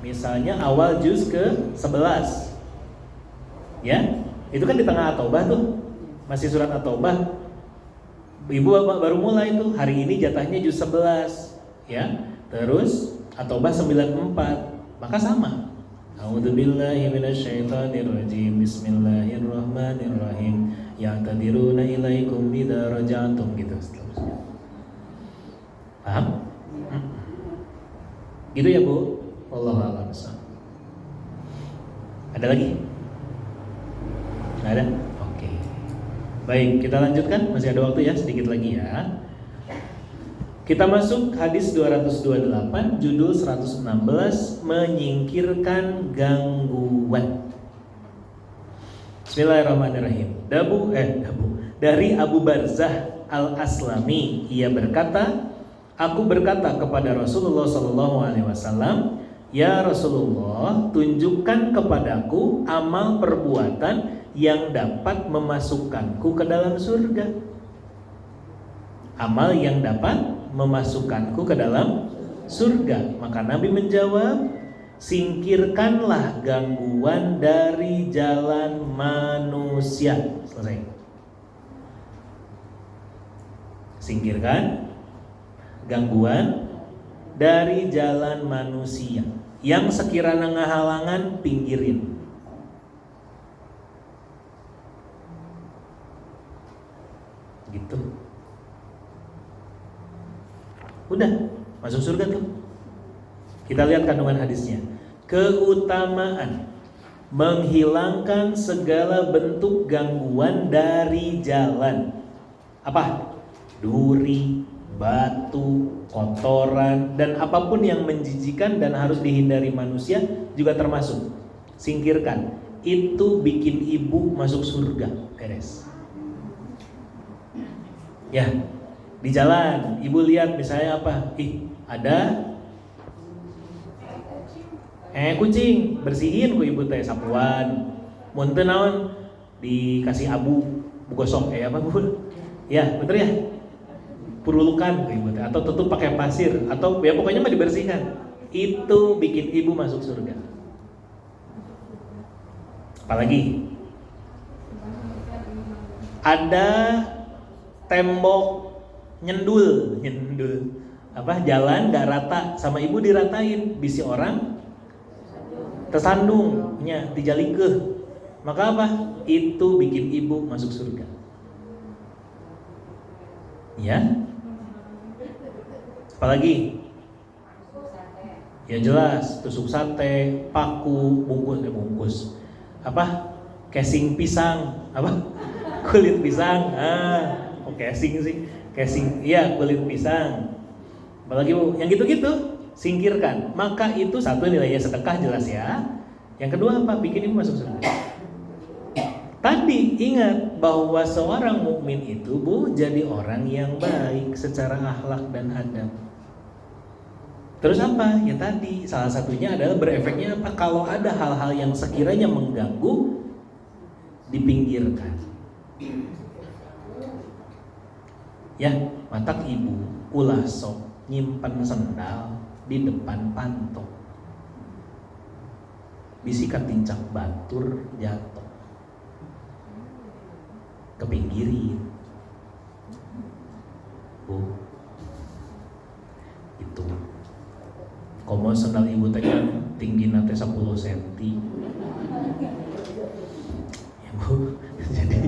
misalnya awal juz ke-11, ya, itu kan di tengah At-Taubah tuh, masih surat At-Taubah. Ibu baru mulai tuh, hari ini jatahnya juz 11, ya. Terus At-Taubah 94, maka sama. A'udzubillahi minasyaitonirrajim. Bismillahirrahmanirrahim. Ya'tadiruna ilaikum idza raja'tum, gitu seterusnya. Paham? Gitu ya Bu. Wallahu a'lam. Ada lagi? Nggak ada? Oke. Baik, kita lanjutkan. Masih ada waktu ya, sedikit lagi ya. Kita masuk hadis 228, judul 116, menyingkirkan gangguan. Bismillahirrahmanirrahim. Dari Abu Barzah Al-Aslami, ia berkata, aku berkata kepada Rasulullah SAW, ya Rasulullah, tunjukkan kepadaku amal perbuatan yang dapat memasukkanku ke dalam surga. Amal yang dapat memasukkanku ke dalam surga. Maka Nabi menjawab, singkirkanlah gangguan dari jalan manusia. Selesai. Singkirkan gangguan dari jalan manusia. Yang sekiranya ngehalangan, pinggirin. Gitu. Udah, masuk surga tuh. Kita lihat kandungan hadisnya. Keutamaan menghilangkan segala bentuk gangguan dari jalan. Apa? Duri, batu, kotoran, dan apapun yang menjijikan dan harus dihindari manusia juga termasuk. Singkirkan. Itu bikin ibu masuk surga. Beres. Ya. Di jalan, ibu lihat misalnya apa? Ada kucing, bersihin ku ibu teh sapuan. Mun teu naon dikasih abu gosok apa Bu? Ya, betul ya? Purulukan ku ibu teh atau tutup pakai pasir atau ya pokoknya mah dibersihkan. Itu bikin ibu masuk surga. Apalagi? Ada tembok nyendul apa jalan gak rata, sama ibu diratain, bisi orang tersandungnya dijalikeun, maka apa? Itu bikin ibu masuk surga. Ya. Apalagi? Ya jelas, tusuk sate, paku, bungkus apa? Casing pisang, apa? Kulit pisang. Casing sih. Casing, iya kulit pisang. Apalagi Bu, yang gitu-gitu singkirkan. Maka itu satu nilainya sedekah jelas ya. Yang kedua apa? Bikin ibu masuk surga. Tadi ingat bahwa seorang mukmin itu Bu jadi orang yang baik secara akhlak dan adab. Terus apa? Ya tadi salah satunya adalah berefeknya apa? Kalau ada hal-hal yang sekiranya mengganggu, dipinggirkan. Ya, matak ibu ulah sok nyimpen sendal di depan pantok. Bisikan tincak batur jatuh. Kepinggirin. Bu. Itu. Komo sendal ibu teh kan tinggi nate 10 cm. Ya Bu, jadi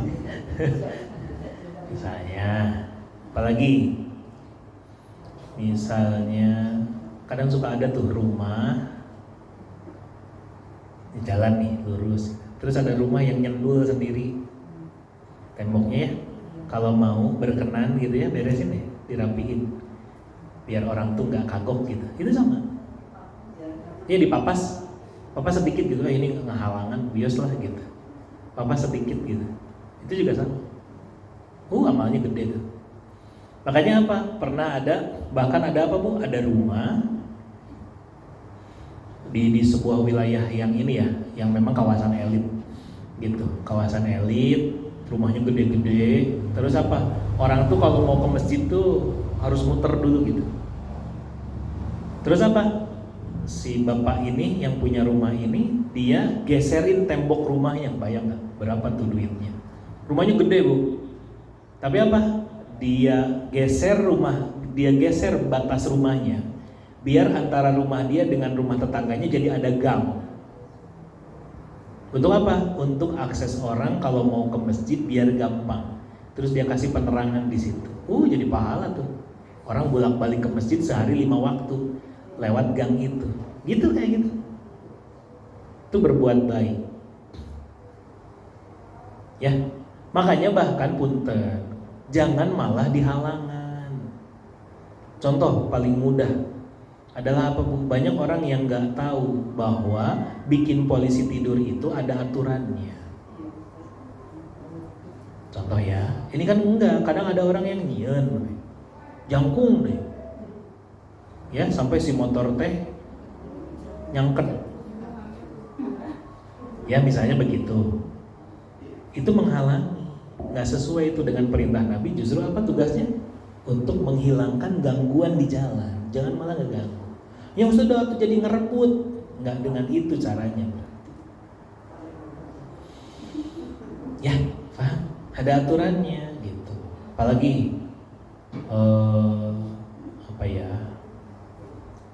saya apalagi Misalnya kadang suka ada tuh rumah di jalan nih lurus, terus ada rumah yang nyendul sendiri temboknya ya. Kalau mau berkenan gitu ya, beresin deh, dirapiin biar orang tuh nggak kagok gitu. Itu sama. Ya dipapas sedikit gitu, ini ngehalangan bios lah gitu. Papas sedikit gitu. Itu juga sama. Amalnya gede tuh. Makanya apa? Bahkan ada apa Bu? Ada rumah di sebuah wilayah yang ini ya, yang memang kawasan elit gitu. Kawasan elit, rumahnya gede-gede. Terus apa? Orang tuh kalau mau ke masjid tuh harus muter dulu gitu. Terus apa? Si bapak ini yang punya rumah ini, dia geserin tembok rumahnya. Bayang nggak? Berapa tuh duitnya? Rumahnya gede Bu. Tapi apa? Dia geser batas rumahnya biar antara rumah dia dengan rumah tetangganya jadi ada gang. Untuk apa? Untuk akses orang kalau mau ke masjid biar gampang. Terus dia kasih penerangan di situ. Jadi pahala tuh. Orang bolak-balik ke masjid sehari 5 waktu lewat gang itu. Gitu kayak gitu. Itu berbuat baik. Ya. Makanya bahkan punten, jangan malah di halangan. Contoh paling mudah adalah apa Bu? Banyak orang yang nggak tahu bahwa bikin polisi tidur itu ada aturannya. Contoh ya, ini kan enggak. Kadang ada orang yang nyieun, jangkung deh, ya sampai si motor teh nyangket. Ya misalnya begitu. Itu menghalangi. Nggak sesuai itu dengan perintah Nabi. Justru apa tugasnya? Untuk menghilangkan gangguan di jalan. Jangan malah ngeganggu. Yang sudah waktu jadi ngerebut. Nggak dengan itu caranya berarti. Ya, paham? Ada aturannya gitu. Apalagi apa ya?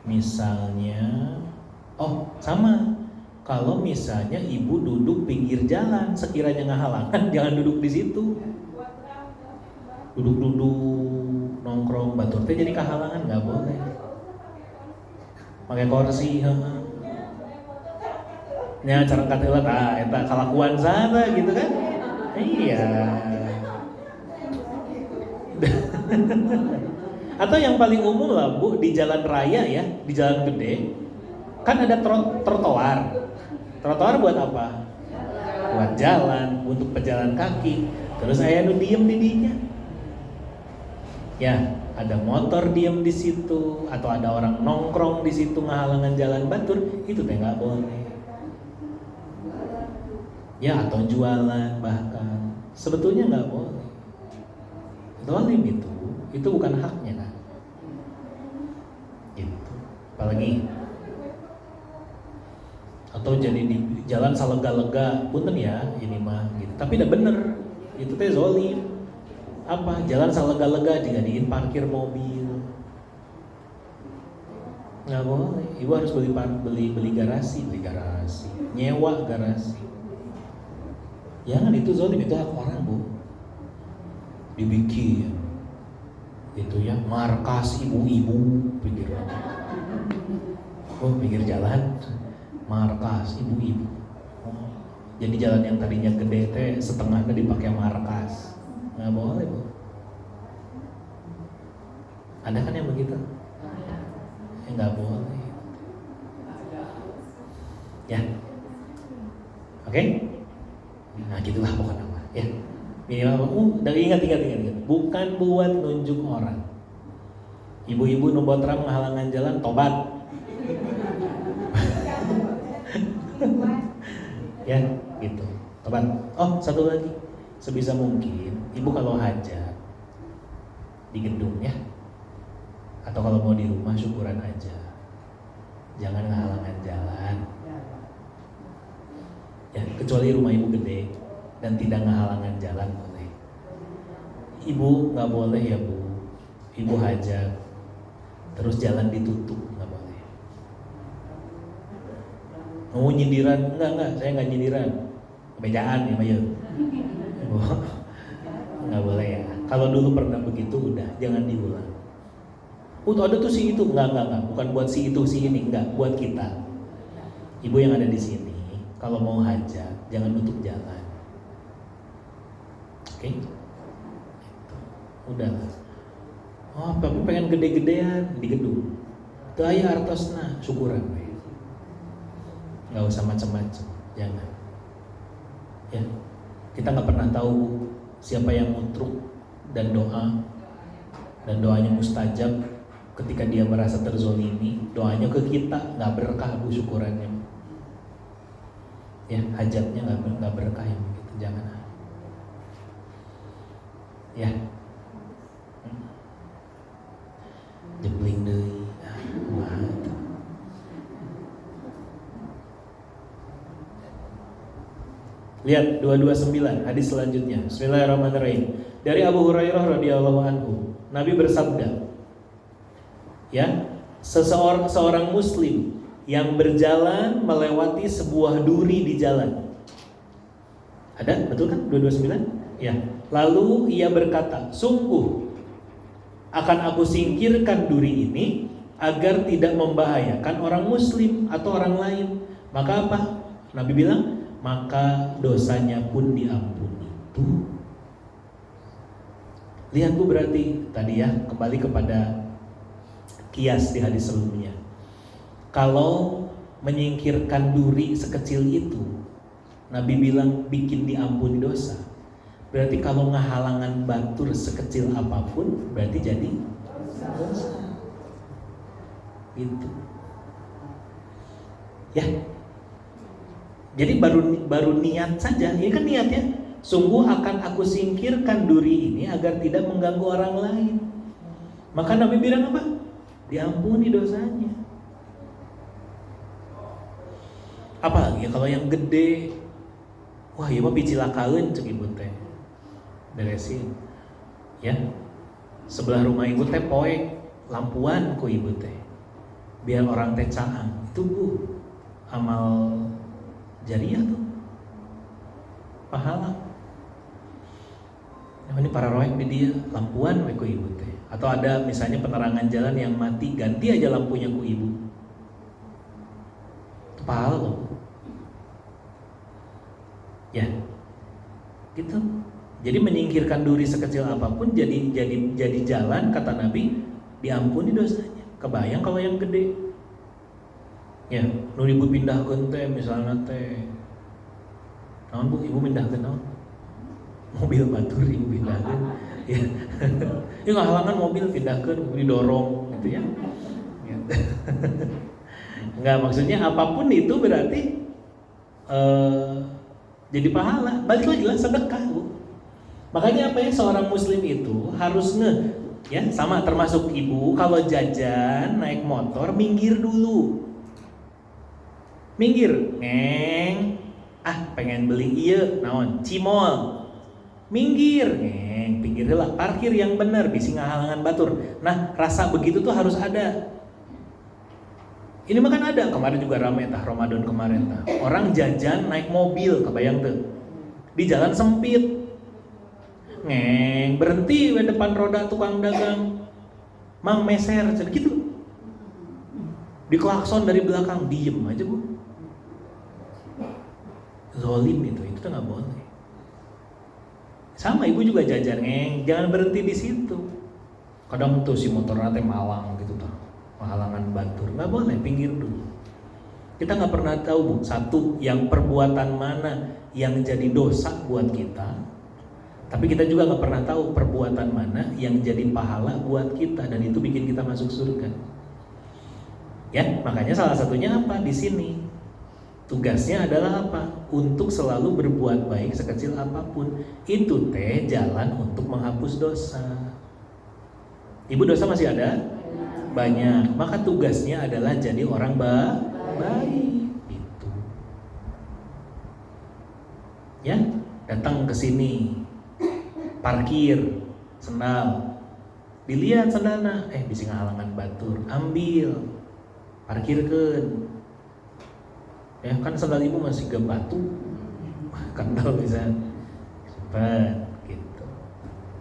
Misalnya, sama. Kalau misalnya ibu duduk pinggir jalan, sekiranya ngehalangan, jangan duduk di situ. Duduk-duduk, nongkrong, batur teh jadi kehalangan, nggak boleh. Pakai kursi, nya cara katelah, eta kalakuan sana gitu kan? Iya. Atau yang paling umum lah Bu, di jalan raya ya, di jalan gede, kan ada trotoar. Trotoar buat apa? Buat jalan, untuk pejalan kaki. Terus saya diem di dinya. Ya, ada motor diem di situ, atau ada orang nongkrong di situ ngehalangan jalan batur, itu teh nggak boleh. Ya, atau jualan bahkan, sebetulnya nggak boleh. Zalim itu bukan haknya kan. Gitu. Apalagi atau jadi di jalan salega-lega, punten ya ini mah gitu. Tapi udah bener, itu teh zalim. Apa? Jalan salega-lega dijadiin parkir mobil. Nggak boleh. Ibu harus beli garasi, nyewa garasi. Jangan, itu zalim, itu hak orang Bu. Dibikin itu ya markas ibu-ibu pinggir jalan. Markas ibu-ibu. Jadi jalan yang tadinya gede teh setengahnya dipakai markas. Nggak boleh Bu. Ada kan yang begitu? Ya nggak boleh. Ya. Oke? Nah gitulah pokoknya ya. Minimal dan ingat. Bukan buat nunjuk orang. Ibu-ibu nombotram menghalangan jalan, tobat. Ya gitu, tobat. Satu lagi, sebisa mungkin ibu kalau hajat di gedung ya, atau kalau mau di rumah syukuran aja, jangan menghalangan jalan ya, kecuali rumah ibu gede dan tidak menghalangan jalan boleh. Ibu nggak boleh ya Bu, ibu hajat terus jalan ditutup, nggak boleh. Nyindiran, enggak, saya nggak nyindiran, kebejaan ya Mayu. Nggak boleh ya. Kalau dulu pernah begitu udah, jangan diulang. Ada tuh si itu, enggak, bukan buat si itu si ini, enggak, buat kita. Ibu yang ada di sini, kalau mau hajat jangan nutup jalan, oke? Udah. Oh, tapi pengen gede-gedean di gedung. Tuh aya artosna, syukuran. Nggak usah macam-macam, jangan. Ya, kita nggak pernah tahu siapa yang mutruk dan doanya mustajab. Ketika dia merasa terzolimi, doanya ke kita nggak berkah, bu, syukurannya. Ya, hajatnya nggak berkah yang begitu, jangan. Ya, jebling deui. Lihat 229 hadis selanjutnya. Bismillahirrahmanirrahim. Dari Abu Hurairah radhiyallahu anhu, Nabi bersabda, ya, seorang muslim yang berjalan melewati sebuah duri di jalan. Ada, betul kan 229? Ya. Lalu ia berkata, sungguh akan aku singkirkan duri ini agar tidak membahayakan orang muslim atau orang lain. Maka apa? Nabi bilang, maka dosanya pun diampuni. Tuh. Lihat bu, berarti tadi ya, kembali kepada kias di hadis sebelumnya. Kalau menyingkirkan duri sekecil itu, Nabi bilang bikin diampuni dosa. Berarti kalau ngehalangan batur sekecil apapun, berarti jadi dosa. Gitu. Ya. Jadi baru niat saja, ini kan niatnya. Sungguh akan aku singkirkan duri ini agar tidak mengganggu orang lain. Maka Nabi bilang apa? Diampuni dosanya. Apalagi kalau yang gede, wah ya mah bicilakaeun cek ibu teh. Beresin. Ya. Sebelah rumah ibu teh poek lampuan ku ibu teh. Biar orang teh caang. Itu bu, amal jariah tuh. Pahala. Ini para roek di dia lampuan we ku ibu teh. Atau ada misalnya penerangan jalan yang mati, ganti aja lampunya ku ibu. Itu pahala loh. Ya. Gitu. Jadi menyingkirkan duri sekecil apapun jadi jalan, kata Nabi, diampuni dosanya. Kebayang kalau yang gede. Ya, nu ibu pindahkeun teh misalnya teh. Naon bu, ibu pindahkeun naon? Mobil batur ibu pindahkeun. Ya. Ini ngahalangan mobil pindahkeun, didorong gitu ya. Enggak, maksudnya apapun itu berarti jadi pahala. Balik lagi lah, sedekah bu. Makanya apa ya, seorang muslim itu harus ya, sama termasuk ibu kalau jajan naik motor minggir dulu. Minggir, ngeng. Pengen beli ieu naon? Cimol. Minggir, ngeng, pinggir heula, parkir yang bener bisi ngahalangan batur. Nah, rasa begitu tuh harus ada. Ini mah kan ada, kemarin juga rame tah Ramadan kemarin tah. Orang jajan naik mobil, kebayang tuh. Di jalan sempit. Ngeng, berhenti di depan roda tukang dagang. Mang meser, gitu. Diklakson dari belakang, diem aja bu. Zolim itu tuh nggak boleh. Sama ibu juga jajan, ngeng, jangan berhenti di situ. Kadang tuh si motor nanti malang gitu tuh, menghalangan batur, nggak boleh, pinggir dulu. Kita nggak pernah tahu bu, satu yang perbuatan mana yang jadi dosa buat kita. Tapi kita juga nggak pernah tahu perbuatan mana yang jadi pahala buat kita dan itu bikin kita masuk surga. Ya, makanya salah satunya apa di sini? Tugasnya adalah apa? Untuk selalu berbuat baik sekecil apapun. Itu teh jalan untuk menghapus dosa. Ibu dosa masih ada? Banyak. Maka tugasnya adalah jadi orang baik. Itu. Ya, datang ke sini. Parkir, sendal, dilihat sendalna, bisa ngahalangan batur, ambil, parkirkeun. Ya kan sendal ibu masih ke batu, kendal bisa, cepat, gitu.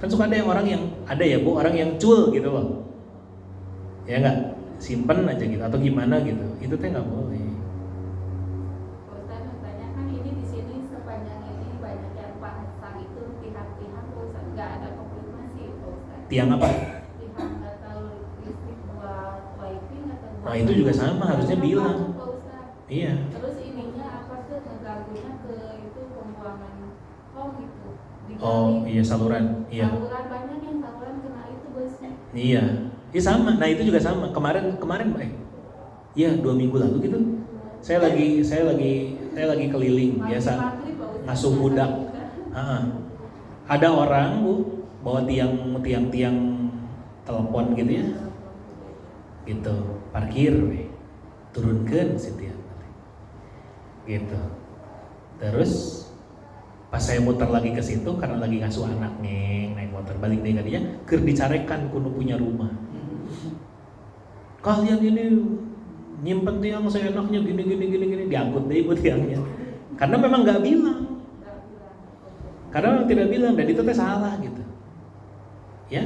Kan suka ada yang orang yang ada ya bu, orang yang cul gitu loh. Ya nggak, simpen aja gitu atau gimana gitu, itu teh nggak boleh. Ustaz tanya kan ini di sini sepanjang ini banyak yang pasang itu pihak-pihak Ustaz nggak ada konfirmasi Ustaz. Tiang apa? Pihak atau listrik buat wifi atau buat. Nah itu juga sama, harusnya bilang. Ustaz. Iya. Terus ininya apa tuh ngeganggunya ke itu pembuangan home itu. Oh iya, saluran. Iya. Saluran banyak yang saluran kena itu busnya. Iya. Iya sama. Nah itu juga sama. Kemarin iya 2 minggu lalu gitu. Saya lagi keliling biasa ngasuh budak. Ada orang Bu bawa tiang telepon gitu ya. Gitu. Parkir turunkan si tiang. Gitu. Terus pas saya muter lagi ke situ karena lagi ngasuh anak naik motor balik deh dia keur dicarekan kudu punya rumah. Kalian ini nyimpen tiang seenaknya gini diangkut deh ibu tiangnya. Karena memang nggak bilang. Karena memang tidak bilang dan itu teh salah gitu. Ya.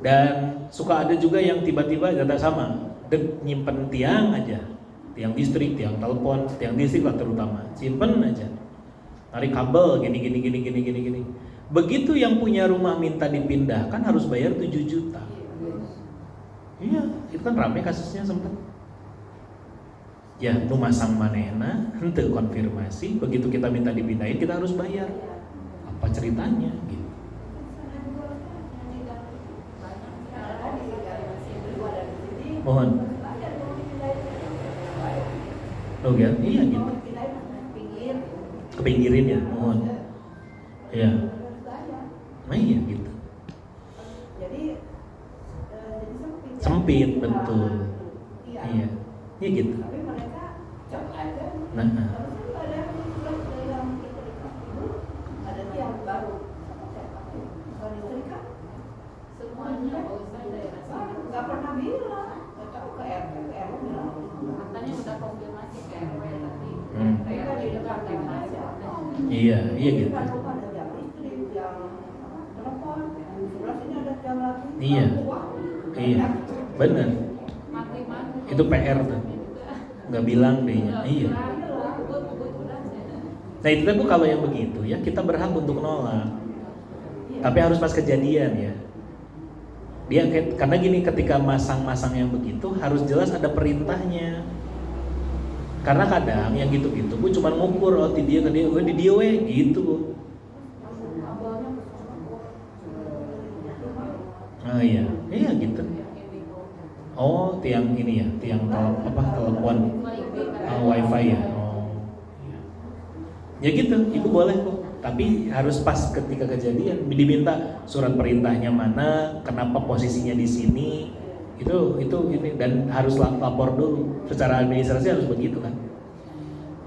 Dan suka ada juga yang tiba-tiba data sama, nyimpen tiang aja. Tiang listrik, tiang telepon, tiang listrik lah terutama. Simpen aja. Tarik kabel gini. Begitu yang punya rumah minta dipindahkan harus bayar 7 juta. Iya, itu kan rame kasusnya sempat. Ya, nu masang manehna, henteu konfirmasi, begitu kita minta dipindahin kita harus bayar. Apa ceritanya gitu. Mohon. Oh ya, iya gitu. Kepinggirin ya, mohon. Iya. Nah iya gitu. Jadi sempit betul. Iya. Iya gitu. Tapi mereka cek aja. Nah. Ada yang ada tiang baru. Kalau listrik kan Semuanya Ustaz daerah sini. nggak pernah bilang. Nggak tahu ke RW bilang. Katanya udah konfirmasi ke RW tadi. Mereka di depan aja. Iya gitu. Kan rumah ada tiang listrik, tiang telepon, sebelah sini ada tiang lagi. Iya. Iya. Benar. Mati-mati. Itu PR tuh. Nggak bilang deh. Iya. Nah itu Bu kalau yang begitu ya kita berhak untuk nolak. Tapi harus pas kejadian ya. Dia karena gini ketika masang yang begitu harus jelas ada perintahnya. Karena kadang yang gitu-gitu Bu cuma ngukur di dia ke dia, di dia gitu Bu. Oh iya gitu. Oh tiang ini ya, tiang telepon, wifi ya. Oh iya. Ya gitu, Ibu boleh kok. Tapi harus pas ketika kejadian diminta surat perintahnya mana, kenapa posisinya di sini. Itu ini dan harus lapor dulu. Secara administrasi harus begitu kan.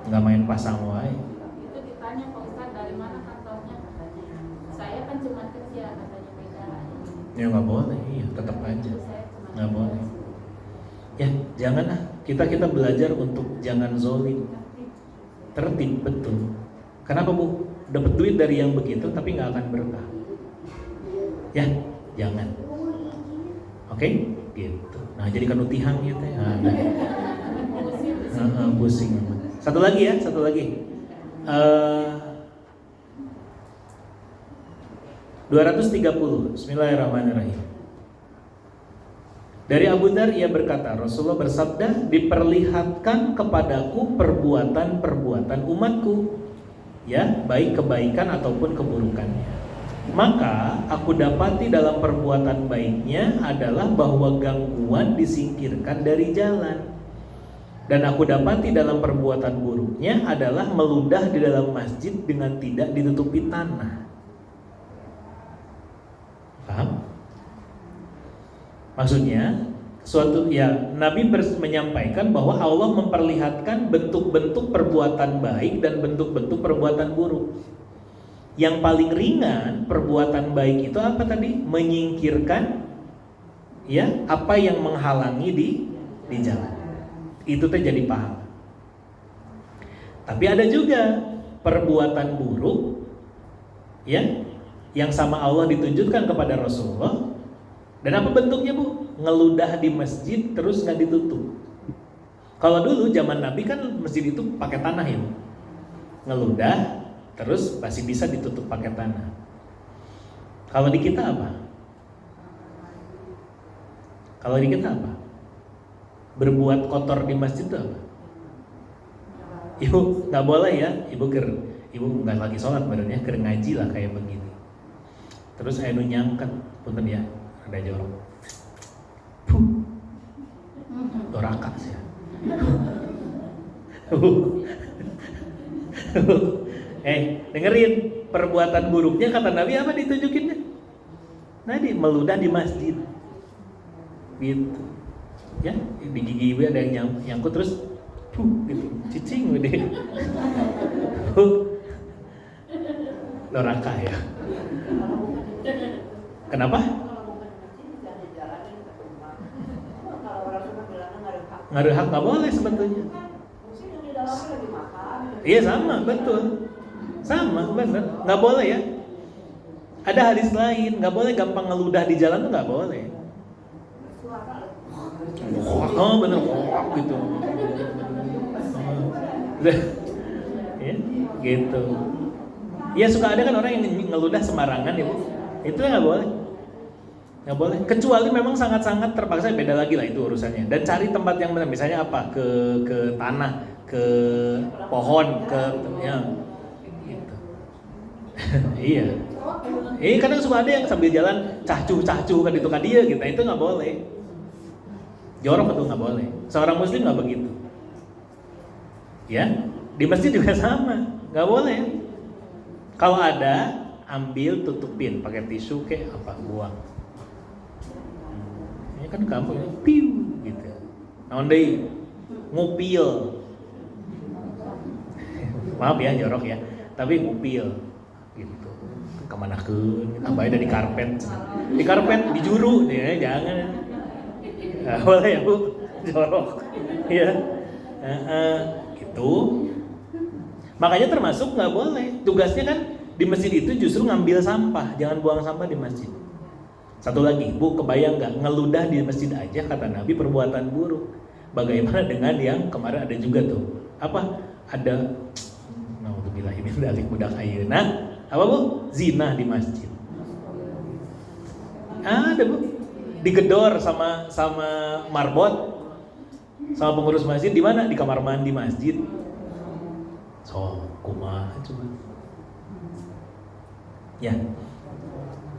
Nggak main pasang wae. Itu ditanya Pak Ustaz dari mana kantornya katanya. Saya kan cuma kerja katanya beda. Ya nggak boleh, iya tetap aja. Nggak boleh. Ya janganlah kita belajar untuk jangan zolim. Tertib betul. Kenapa Bu? Dapat duit dari yang begitu tapi nggak akan berkah. Ya jangan. Oke? Gitu. Nah jadi kan utihang ya teh. Pusing. Satu lagi. 230. Bismillahirrahmanirrahim. Dari Abu Dzar ia berkata, Rasulullah bersabda, diperlihatkan kepadaku perbuatan-perbuatan umatku, ya, baik kebaikan ataupun keburukannya. Maka aku dapati dalam perbuatan baiknya adalah bahwa gangguan disingkirkan dari jalan. Dan aku dapati dalam perbuatan buruknya adalah meludah di dalam masjid dengan tidak ditutupi tanah. Paham? Maksudnya Nabi menyampaikan bahwa Allah memperlihatkan bentuk-bentuk perbuatan baik dan bentuk-bentuk perbuatan buruk. Yang paling ringan perbuatan baik itu apa tadi? Menyingkirkan ya apa yang menghalangi di jalan. Itu jadi pahala. Tapi ada juga perbuatan buruk ya yang sama Allah ditunjukkan kepada Rasulullah Dan apa bentuknya Bu? Ngeludah di masjid terus nggak ditutup. Kalau dulu zaman Nabi kan masjid itu pakai tanah ya Bu. Ngeludah terus masih bisa ditutup pakai tanah. Kalau di kita apa? Kalau di kita apa? Berbuat kotor di masjid itu apa? Ibu nggak boleh ya, ibu nggak lagi sholat badannya ker ngaji lah kayak begini. Terus anu nyangkat, punten ya, ada jorok. Doraka sih. Dengerin perbuatan buruknya kata Nabi apa ditunjukinnya? Nabi meludah di masjid. Gitu. Ya, di gigi ibu ada yang nyangkut terus gitu, cicing udah. Doraka ya. Kenapa? Nggak ada hak, nggak boleh sebetulnya. Iya sama, betul. Sama, benar. Nggak boleh ya. Ada hadis lain, nggak boleh gampang ngeludah di jalan tuh nggak boleh. Oh bener, gitu. Ya, gitu. Ya suka ada kan orang yang ngeludah sembarangan ya Bu. Itu nggak boleh. Nggak boleh. Kecuali memang sangat-sangat terpaksa, beda lagi lah itu urusannya. Dan cari tempat yang benar. Misalnya apa? Ke tanah, ke pohon, ke ya. Gitu. Iya. Kadang suka ada yang sambil jalan cahcu kan itu kan dia gitu. Itu nggak boleh. Jorok itu nggak boleh. Seorang muslim nggak begitu. Ya, di masjid juga sama, nggak boleh. Kalau ada, ambil tutupin, pakai tisu kayak apa, buang. Ini kan gampang, piu gitu. Nah, ondei ngupil. Maaf ya jorok ya, tapi ngupil gitu. Kemana ke? Abahnya di karpet, di juru, ya jangan. Nah, boleh ya Bu, jorok, ya. Gitu. Makanya termasuk nggak boleh. Tugasnya kan di masjid itu justru ngambil sampah, jangan buang sampah di masjid. Satu lagi, Bu, kebayang nggak ngeludah di masjid aja kata Nabi perbuatan buruk. Bagaimana dengan yang kemarin ada juga tuh? Apa? Ada naudzubillahi min dzalik budak ayeuna. Apa Bu? Zina di masjid. Ada Bu. Digedor sama marbot, sama pengurus masjid di mana? Di kamar mandi masjid. So, kumaha coba. Ya.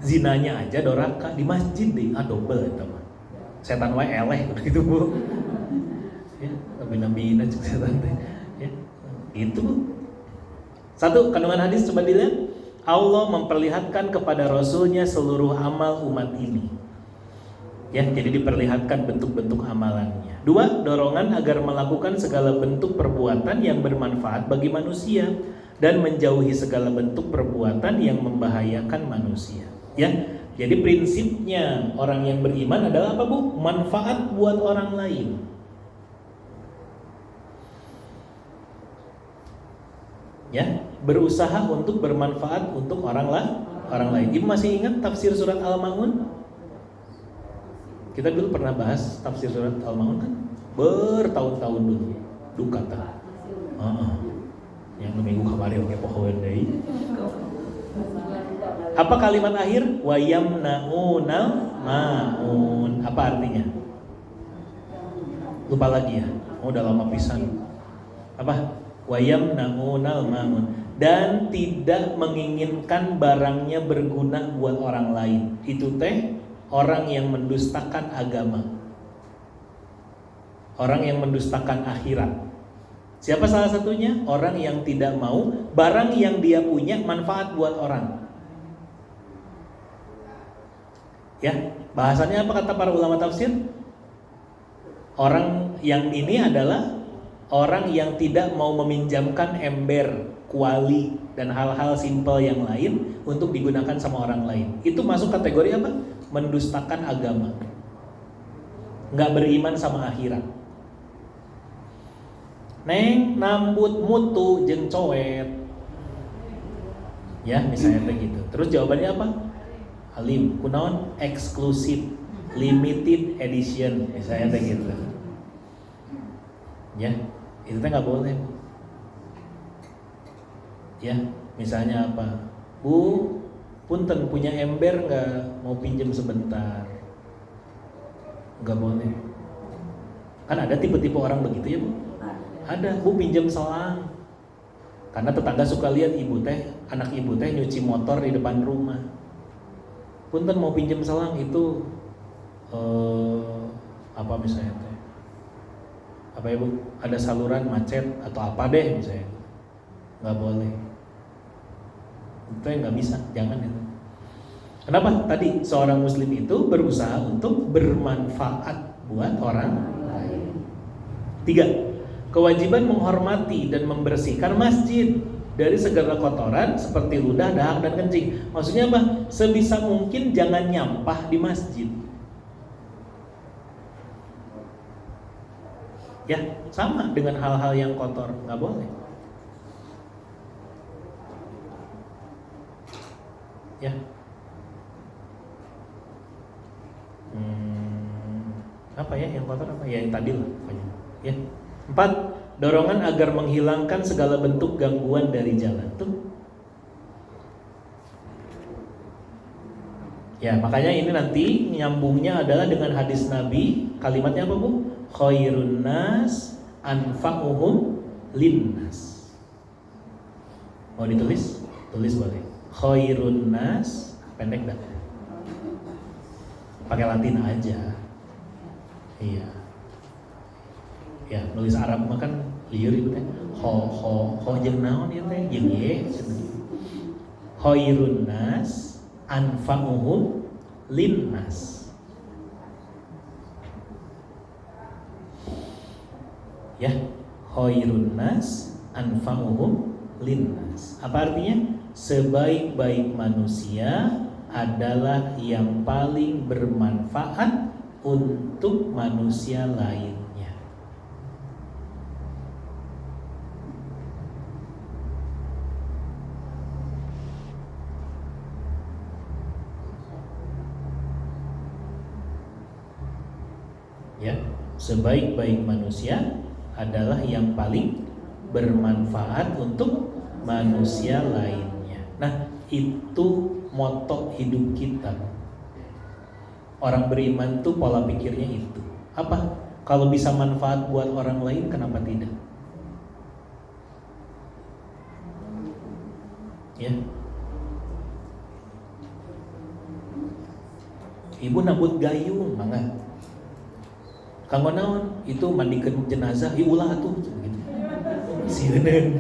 Zinanya aja doraka di masjid deh, double itu mah. Setan wae eleh gitu Bu. Ya, bina-bina cek setan teh. Ya. Gitu Bu. Satu, kandungan hadis coba dilihat. Allah memperlihatkan kepada Rasulnya seluruh amal umat ini. Ya, jadi diperlihatkan bentuk-bentuk amalannya. Dua, dorongan agar melakukan segala bentuk perbuatan yang bermanfaat bagi manusia dan menjauhi segala bentuk perbuatan yang membahayakan manusia. Ya, jadi prinsipnya orang yang beriman adalah apa Bu? Manfaat buat orang lain. Ya, berusaha untuk bermanfaat untuk orang lain. Ibu masih ingat tafsir surat Al-Maun? Kita dulu pernah bahas tafsir surat Al-Maun kan? Bertahun-tahun dulu. Duka tak? Yang minggu kemarin pakai pohon deh. Apa kalimat akhir? Wa yamna'unal ma'un. Apa artinya? Lupa lagi ya. Udah lama pisan. Apa? Wa yamna'unal ma'un. Dan tidak menginginkan barangnya berguna buat orang lain. Itu teh orang yang mendustakan agama, orang yang mendustakan akhirat. Siapa salah satunya? Orang yang tidak mau barang yang dia punya manfaat buat orang. Ya, bahasannya apa kata para ulama tafsir? Orang yang ini adalah orang yang tidak mau meminjamkan ember, kuali, dan hal-hal simpel yang lain untuk digunakan sama orang lain. Itu masuk kategori apa? Mendustakan agama, nggak beriman sama akhirat. Neng nambut mutu jeung coet, ya misalnya begitu. Terus jawabannya apa? Alim, kunaon eksklusif. limited edition misalnya kayak gitu. Ya, itu teh nggak boleh. Ya, misalnya apa? Bu, punten punya ember nggak, mau pinjam sebentar? Nggak boleh. Kan ada tipe-tipe orang begitu ya Bu? Ada, Bu pinjam selang. Karena tetangga suka lihat ibu teh, anak ibu teh nyuci motor di depan rumah. Punten mau pinjam selang itu apa misalnya teh? Apa ya Bu? Ada saluran macet atau apa deh misalnya? Nggak boleh. Itu yang nggak bisa, jangan itu. Kenapa? Tadi seorang muslim itu berusaha untuk bermanfaat buat orang lain. 3. Kewajiban menghormati dan membersihkan masjid dari segala kotoran seperti ludah, dahak, dan kencing. Maksudnya apa? Sebisa mungkin jangan nyampah di masjid. Ya, sama dengan hal-hal yang kotor, nggak boleh. Ya. Apa ya yang kotor apa? Ya yang tadi lah pokoknya. Ya. 4. Dorongan agar menghilangkan segala bentuk gangguan dari jalan. Tuh. Ya, makanya ini nanti nyambungnya adalah dengan hadis Nabi. Kalimatnya apa Bu? Khairun nas anfa'uhum linnas. Mau ditulis? Tulis boleh. Khairun nas, pendek dah. Pakai Latin aja. Iya. Ya, nulis Arab mah kan lieur ieu teh. Ho jeung naon ieu teh? Jeung ye. Khairun nas anfa'uhum linnas. Ya, khairun nas anfa'uhum linnas. Apa artinya? Sebaik-baik manusia adalah yang paling bermanfaat untuk manusia lainnya. Ya, sebaik-baik manusia adalah yang paling bermanfaat untuk manusia lainnya. Nah, itu moto hidup kita. Orang beriman tuh pola pikirnya itu. Apa? Kalau bisa manfaat buat orang lain, kenapa tidak? Ya. Ibu nabut gayung, mangga. Kanggo naon? Itu mandikan jenazah, ulah tuh gitu. Sieun.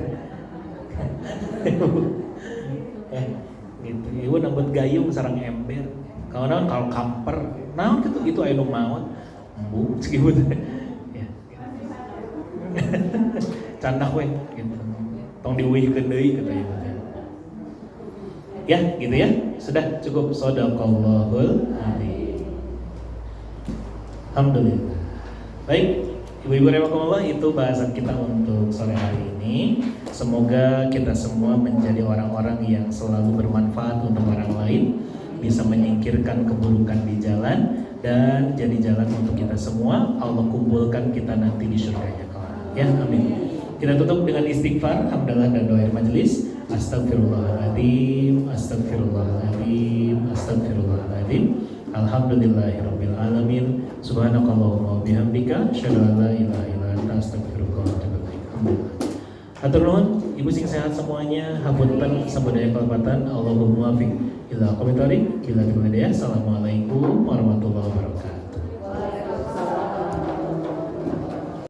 Gitu. Ibu nabut gayung sareng ember. Kalau naon kalau kamper, naon gitu aya nu maot. Embu gitu. Ya. Candak we gitu. Tong diuihkeun deui kata ibu. Ya, gitu ya. Sudah cukup. Shadaqallahul adzim. Alhamdulillah. Baik, Ibu-ibu rahimakumullah, itu bahasan kita untuk sore hari ini. Semoga kita semua menjadi orang-orang yang selalu bermanfaat untuk orang lain, bisa menyingkirkan keburukan di jalan, dan jadi jalan untuk kita semua. Allah kumpulkan kita nanti di surganya kelak. Ya, amin. Kita tutup dengan istighfar, hamdalah, dan doa majelis. Astagfirullahaladzim, astagfirullahaladzim, astagfirullahaladzim. Alhamdulillahirabbil alamin. Subhanakallahumma wa bihamdika, asyhadu an la ilaha illa anta, astaghfiruka wa atubu ilaik. Alhamdulillah. Hatur nuhun, ibu sing sehat semuanya, hapunten sabodaya kalepatan. Allahumma muwaffiq ila aqwamit thoriq, ila hidayah. Assalamualaikum warahmatullahi wabarakatuh.